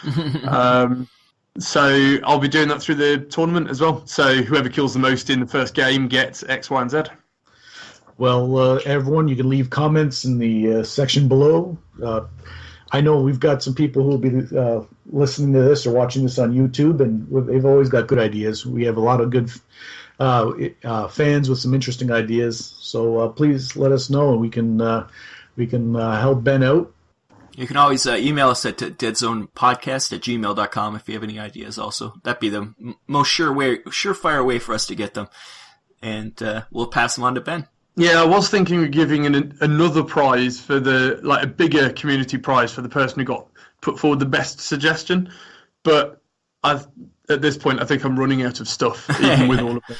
So I'll be doing that through the tournament as well. So whoever kills the most in the first game gets X, Y, and Z.
Well, everyone, you can leave comments in the section below. I know we've got some people who will be listening to this or watching this on YouTube, and they've always got good ideas. We have a lot of good fans with some interesting ideas. So please let us know, and we can help Ben out.
You can always email us at deadzonepodcast@gmail.com if you have any ideas also. That'd be the most surefire way for us to get them. And we'll pass them on to Ben.
Yeah, I was thinking of giving another prize for a bigger community prize for the person who got put forward the best suggestion. But at this point, I think I'm running out of stuff, even with all of it.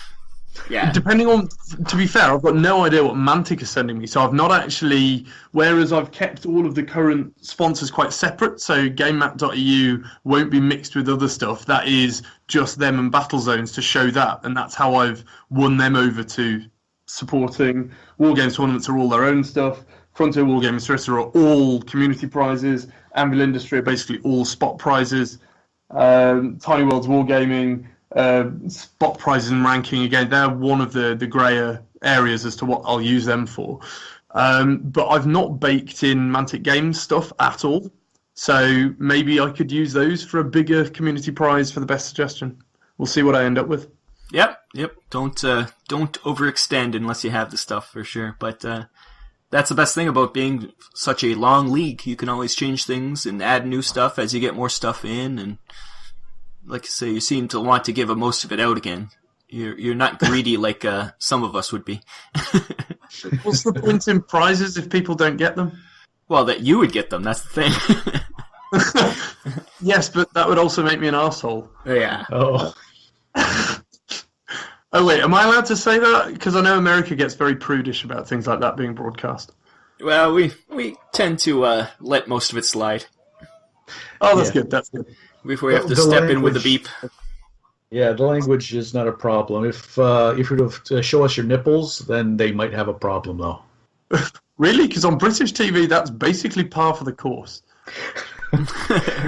Yeah.
Depending on, to be fair, I've got no idea what Mantic is sending me, so I've not actually, whereas I've kept all of the current sponsors quite separate, so GameMap.eu won't be mixed with other stuff, that is just them and Battle Zones to show that, and that's how I've won them over to supporting. Wargames tournaments are all their own stuff, Frontier Wargaming Stress are all community prizes, Anvil Industry are basically all spot prizes, Tiny Worlds Wargaming, spot prizes and ranking, again, they're one of the grayer areas as to what I'll use them for. But I've not baked in Mantic Games stuff at all. So maybe I could use those for a bigger community prize for the best suggestion. We'll see what I end up with.
Yep. Don't overextend unless you have the stuff for sure. But that's the best thing about being such a long league. You can always change things and add new stuff as you get more stuff in, and like I say, you seem to want to give most of it out again. You're not greedy like some of us would be.
What's the point in prizes if people don't get them?
Well, that you would get them. That's the thing.
Yes, but that would also make me an arsehole.
Yeah.
Oh.
Oh, wait, am I allowed to say that? Because I know America gets very prudish about things like that being broadcast.
Well, we tend to let most of it slide.
Oh, that's good, that's good.
Before we have to step in with a beep.
Yeah, the language is not a problem. If you were to show us your nipples, then they might have a problem, though.
Really? Because on British TV, that's basically par for the course.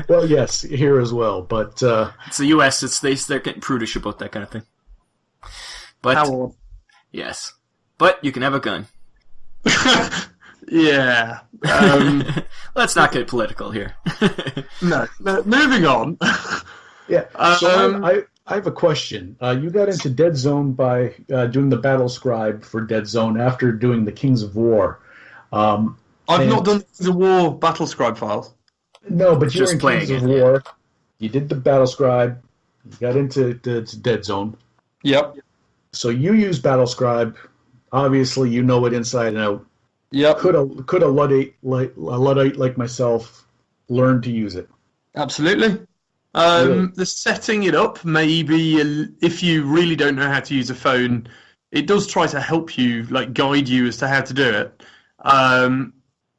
Well, yes, here as well, but...
It's the U.S., they're getting prudish about that kind of thing. But,
How old?
yes. But you can have a gun.
Yeah.
Let's not get political here.
No, moving on.
Yeah, so I have a question. You got into Deadzone by doing the Battle Scribe for Deadzone after doing the Kings of War.
I've not done the War Battle Scribe files.
No, but you were
Just
in
playing
Kings of
it,
War. You did the Battle Scribe. You got into Deadzone.
Yep.
So you use Battle Scribe. Obviously, you know it inside and out.
Yep.
Could a Luddite like myself learn to use it?
Absolutely.
Really?
The setting it up, maybe if you really don't know how to use a phone, it does try to help you, like guide you as to how to do it.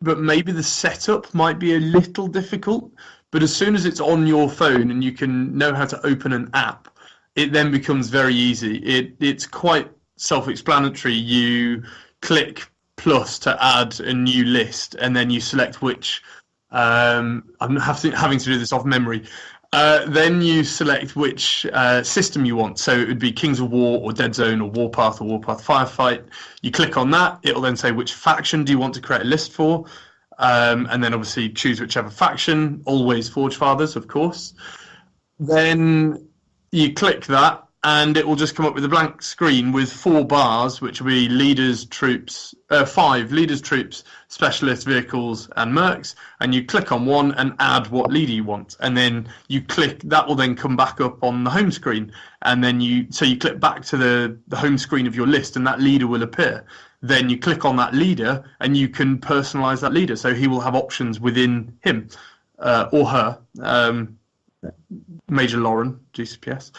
But maybe the setup might be a little difficult. But as soon as it's on your phone and you can know how to open an app, it then becomes very easy. It's quite self-explanatory. You click plus to add a new list, and then you select which. I'm having to do this off memory. Then you select which system you want. So it would be Kings of War or Deadzone or Warpath or Warpath Firefight. You click on that. It'll then say which faction do you want to create a list for. And then obviously choose whichever faction. Always Forge Fathers, of course. Then you click that, and it will just come up with a blank screen with 4 bars, which will be leaders, troops, 5 leaders, troops, specialist vehicles, and mercs. And you click on one and add what leader you want, and then you click. That will then come back up on the home screen, and then you click back to the home screen of your list, and that leader will appear. Then you click on that leader, and you can personalize that leader, so he will have options within him or her. Major Lauren, GCPS.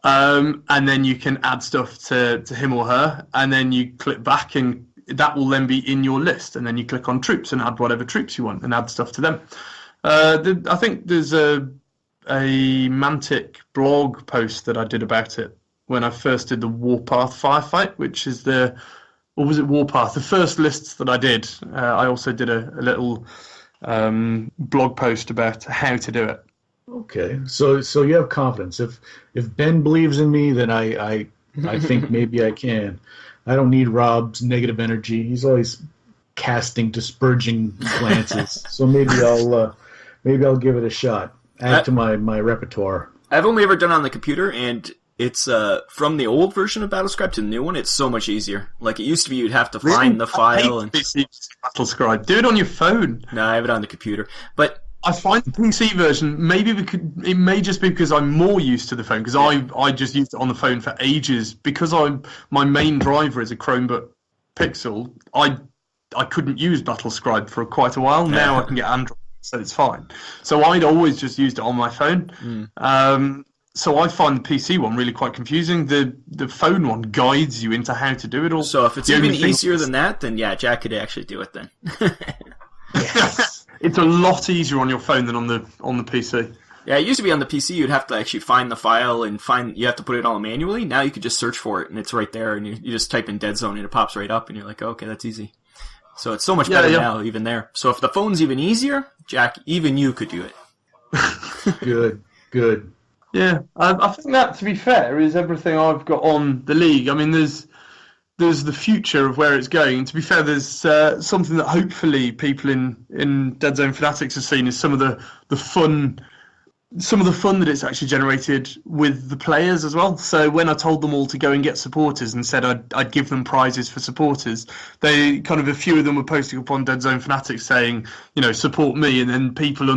And then you can add stuff to him or her, and then you click back, and that will then be in your list. And then you click on troops and add whatever troops you want and add stuff to them. I think there's a Mantic blog post that I did about it when I first did the Warpath Firefight, which is or was it Warpath? The first lists that I did. I also did a little blog post about how to do it.
Okay, so you have confidence. If Ben believes in me, then I think maybe I can. I don't need Rob's negative energy. He's always casting disparaging glances. So maybe I'll give it a shot. Add to my repertoire.
I've only ever done it on the computer, and it's from the old version of Battlescribe to the new one. It's so much easier. Like it used to be, you'd have to find the file and
Battlescribe. Do it on your phone.
No, I have it on the computer, but.
I find the PC version, it may just be because I'm more used to the phone, because I just used it on the phone for ages. Because my main driver is a Chromebook Pixel, I couldn't use Battlescribe for quite a while. Now I can get Android, so it's fine. So I'd always just used it on my phone. So I find the PC one really quite confusing. The phone one guides you into how to do it all.
So if it's even easier than that, then yeah, Jack could actually do it then.
Yes.
It's a lot easier on your phone than on the PC.
Yeah, it used to be on the PC. You'd have to actually find the file and you have to put it all manually. Now you could just search for it and it's right there, and you just type in Deadzone and it pops right up, and you're like, okay, that's easy. So it's so much better now, even there. So if the phone's even easier, Jack, even you could do it.
Good.
Yeah, I think that, to be fair, is everything I've got on the league. I mean, there's the future of where it's going. To be fair, there's something that hopefully people in Deadzone Fanatics have seen is some of the fun that it's actually generated with the players as well. So when I told them all to go and get supporters and said I'd give them prizes for supporters, they kind of, a few of them were posting up on Deadzone Fanatics saying, support me, and then people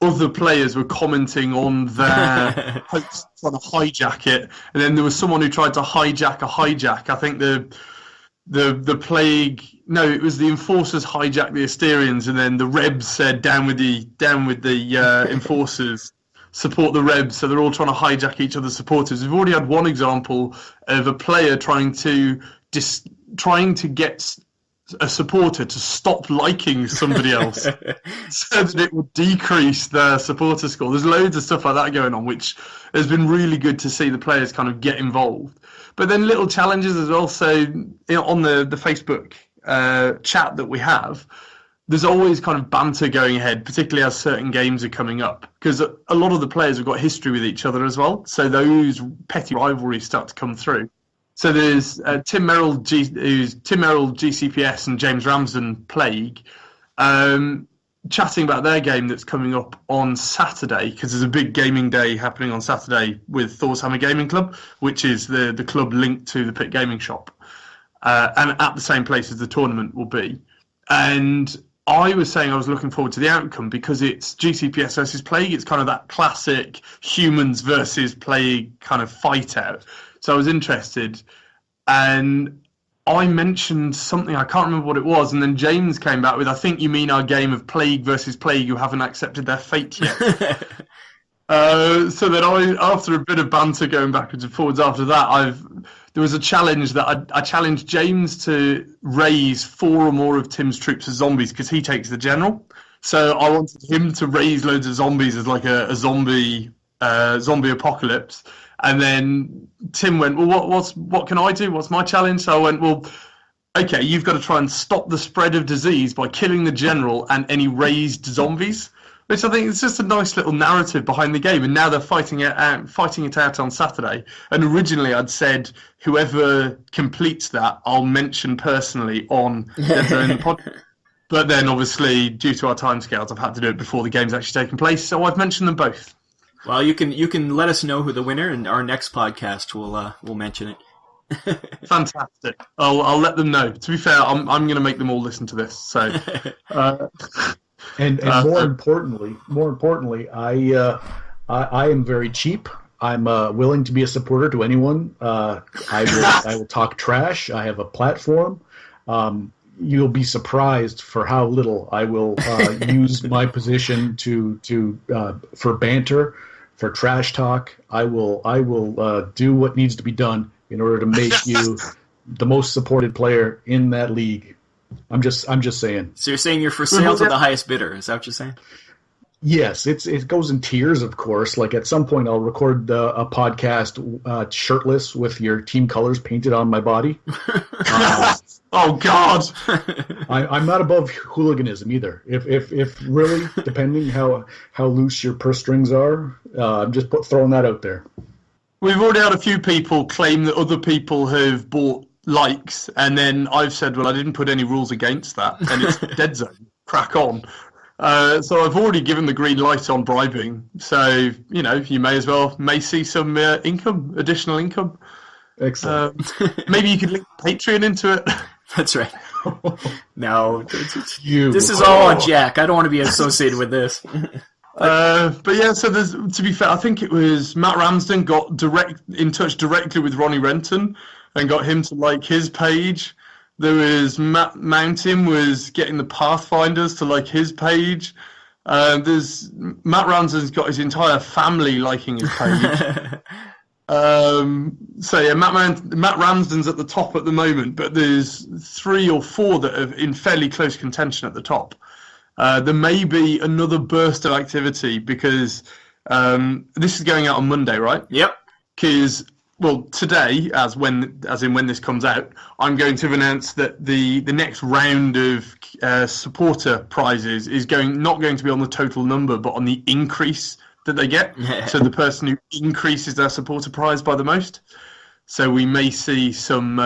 other players were commenting on their hopes trying to hijack it, and then there was someone who tried to hijack a hijack. I think the plague. No, it was the enforcers hijacked the Asterians, and then the Rebs said, "Down with the enforcers, support the Rebs." So they're all trying to hijack each other's supporters. We've already had one example of a player trying to get a supporter to stop liking somebody else so that it would decrease their supporter score. There's loads of stuff like that going on, which has been really good to see the players kind of get involved. But then little challenges as well. So on the Facebook chat that we have, there's always kind of banter going ahead, particularly as certain games are coming up, because a lot of the players have got history with each other as well. So those petty rivalries start to come through. So there's Merrill GCPS and James Ramsden Plague chatting about their game that's coming up on Saturday, because there's a big gaming day happening on Saturday with Thorshammer Gaming Club, which is the club linked to the Pit Gaming Shop, and at the same place as the tournament will be. And I was saying I was looking forward to the outcome because it's GCPS versus Plague. It's kind of that classic humans versus Plague kind of fight out. So I was interested, and I mentioned something, I can't remember what it was, and then James came back with, "I think you mean our game of Plague versus Plague who haven't accepted their fate yet." So then after a bit of banter going backwards and forwards after that, there was a challenge that I challenged James to raise 4 or more of Tim's troops as zombies, because he takes the general. So I wanted him to raise loads of zombies as like a zombie apocalypse. And then Tim went, "Well, what can I do? What's my challenge?" So I went, "Well, okay, you've got to try and stop the spread of disease by killing the general and any raised zombies," which I think is just a nice little narrative behind the game. And now they're fighting it out on Saturday. And originally I'd said, whoever completes that, I'll mention personally on Deadzone the Podcast. But then obviously, due to our timescales, I've had to do it before the game's actually taken place. So I've mentioned them both.
Well, you can let us know who the winner, and our next podcast will mention it.
Fantastic. I'll let them know. To be fair, I'm going to make them all listen to this. So,
and more importantly, I am very cheap. I'm willing to be a supporter to anyone. I will talk trash. I have a platform. You'll be surprised for how little I will use my position for banter. For trash talk, I will do what needs to be done in order to make you the most supported player in that league. I'm just saying.
So you're saying you're for sale to the highest bidder? Is that what you're saying?
Yes, it goes in tiers, of course. Like at some point, I'll record a podcast shirtless with your team colors painted on my body.
Oh God!
I'm not above hooliganism either. If really, depending how loose your purse strings are, I'm just throwing that out there.
We've already had a few people claim that other people have bought likes, and then I've said, well, I didn't put any rules against that, and it's Deadzone. Crack on. So I've already given the green light on bribing. So, you may see some additional income.
Excellent.
Maybe you could link Patreon into it.
That's right. No, this is all on Jack. I don't want to be associated with this.
But yeah, so to be fair, I think it was Matt Ramsden got in touch directly with Ronnie Renton and got him to like his page. There was Matt Mountain was getting the Pathfinders to like his page. There's Matt Ramsden's got his entire family liking his page. So yeah, Matt Ramsden's at the top at the moment, but there's 3 or 4 that are in fairly close contention at the top. There may be another burst of activity because this is going out on Monday, right?
Yep.
Because today, as in when this comes out, I'm going to announce that the next round of supporter prizes is not going to be on the total number, but on the increase that they get. So the person who increases their supporter prize by the most. So we may see some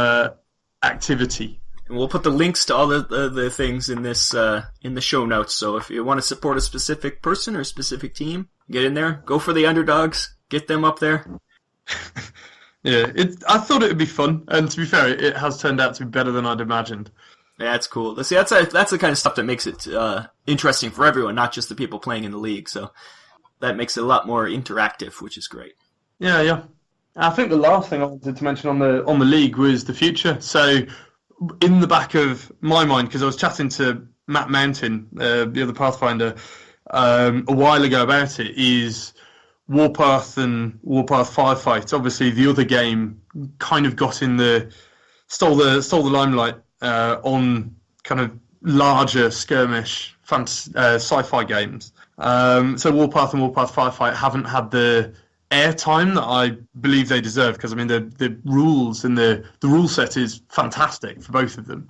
activity.
And we'll put the links to all the things in this in the show notes. So if you want to support a specific person or a specific team, get in there. Go for the underdogs. Get them up there.
Yeah, I thought it would be fun, and to be fair, it has turned out to be better than I'd imagined.
Yeah, that's cool. See, that's the kind of stuff that makes it interesting for everyone, not just the people playing in the league. So that makes it a lot more interactive, which is great.
Yeah. I think the last thing I wanted to mention on the league was the future. So in the back of my mind, because I was chatting to Matt Mountain, the other Pathfinder, a while ago about it, is Warpath and Warpath Firefight. Obviously, the other game kind of got stole the limelight on kind of larger skirmish sci-fi games. So Warpath and Warpath Firefight haven't had the airtime that I believe they deserve, because I mean the rules and the rule set is fantastic for both of them,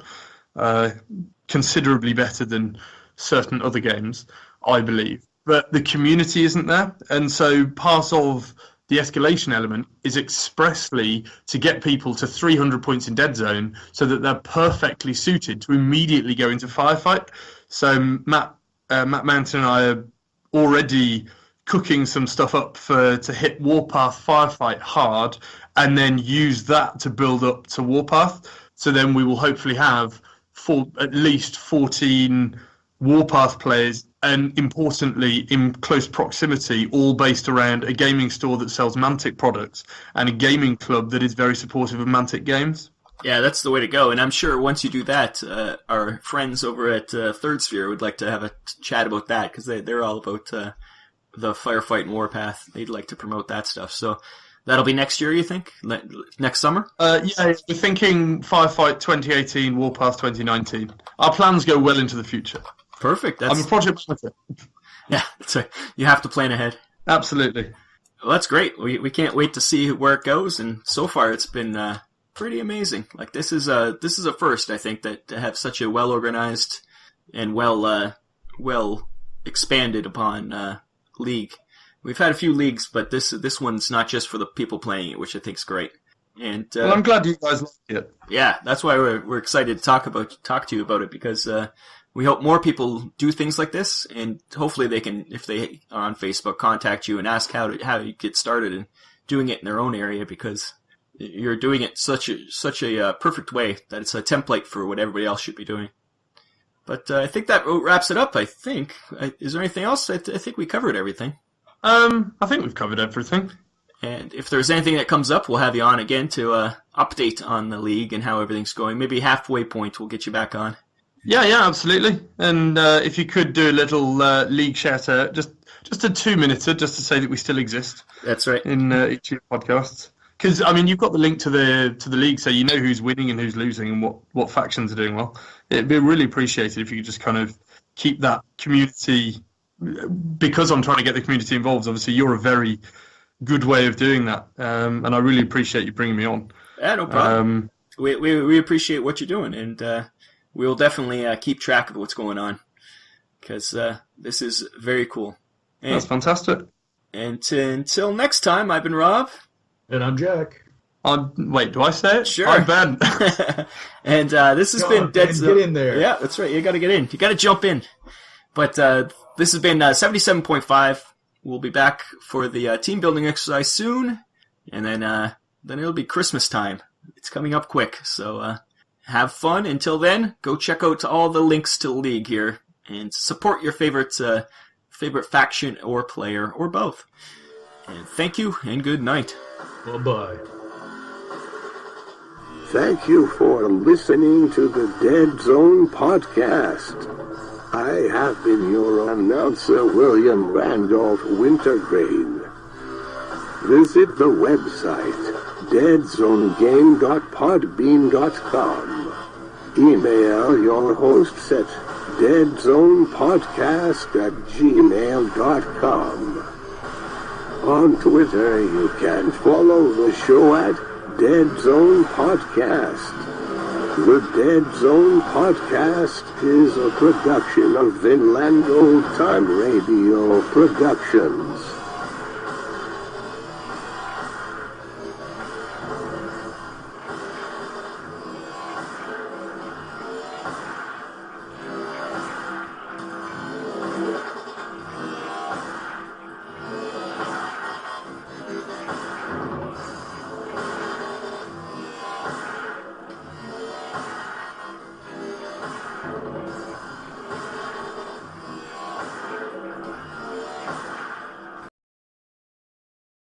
considerably better than certain other games, I believe. But the community isn't there, and so part of the escalation element is expressly to get people to 300 points in Deadzone so that they're perfectly suited to immediately go into Firefight. So Matt Mountain and I are already cooking some stuff up to hit Warpath Firefight hard, and then use that to build up to Warpath. So then we will hopefully have at least 14 Warpath players, and importantly in close proximity, all based around a gaming store that sells Mantic products and a gaming club that is very supportive of Mantic games.
Yeah, that's the way to go. And I'm sure once you do that, our friends over at Third Sphere would like to have a chat about that, because they're all about the Firefight and Warpath. They'd like to promote that stuff. So that'll be next year, you think? Next summer?
Yeah, we're thinking Firefight 2018, Warpath 2019. Our plans go well into the future.
Perfect.
I'm a project manager.
Yeah, you have to plan ahead.
Absolutely.
Well, that's great. We can't wait to see where it goes, and so far it's been pretty amazing. Like this is a first, I think, that to have such a well organized and well expanded upon league. We've had a few leagues, but this one's not just for the people playing it, which I think is great. And
well, I'm glad you guys like it.
Yeah, that's why we're excited to talk to you about it, because we hope more people do things like this, and hopefully they can, if they are on Facebook, contact you and ask how you get started in doing it in their own area, because you're doing it such a perfect way that it's a template for what everybody else should be doing. But I think that wraps it up, I think. Is there anything else? I think we covered everything.
I think we've covered everything.
And if there's anything that comes up, we'll have you on again to update on the league and how everything's going. Maybe halfway point, we'll get you back on.
Yeah, absolutely. And if you could do a little league shout out, just a 2-minuter, just to say that we still exist.
That's right.
In each of your podcasts. Because, I mean, you've got the link to the league, so you know who's winning and who's losing and what factions are doing well. It'd be really appreciated if you could just kind of keep that community, because I'm trying to get the community involved. Obviously, you're a very good way of doing that, and I really appreciate you bringing me on.
Yeah, no problem. We appreciate what you're doing, and we'll definitely keep track of what's going on, because this is very cool. And,
that's fantastic.
And until next time, I've been Rob.
And I'm Jack.
Wait, do I say it?
Sure.
I'm Ben.
And this has been Deadzone.
Get in there.
Yeah, that's right. You got to get in. You got to jump in. But this has been 77.5. We'll be back for the team building exercise soon, and then it'll be Christmas time. It's coming up quick, so have fun. Until then, go check out all the links to the league here and support your favorite faction or player or both. And thank you and good night.
Bye-bye.
Thank you for listening to the Deadzone Podcast. I have been your announcer, William Randolph Wintergreen. Visit the website, deadzonegame.podbean.com. Email your hosts at deadzonepodcast@gmail.com. On Twitter, you can follow the show at Deadzone Podcast. The Deadzone Podcast is a production of Vinland Old Time Radio Productions.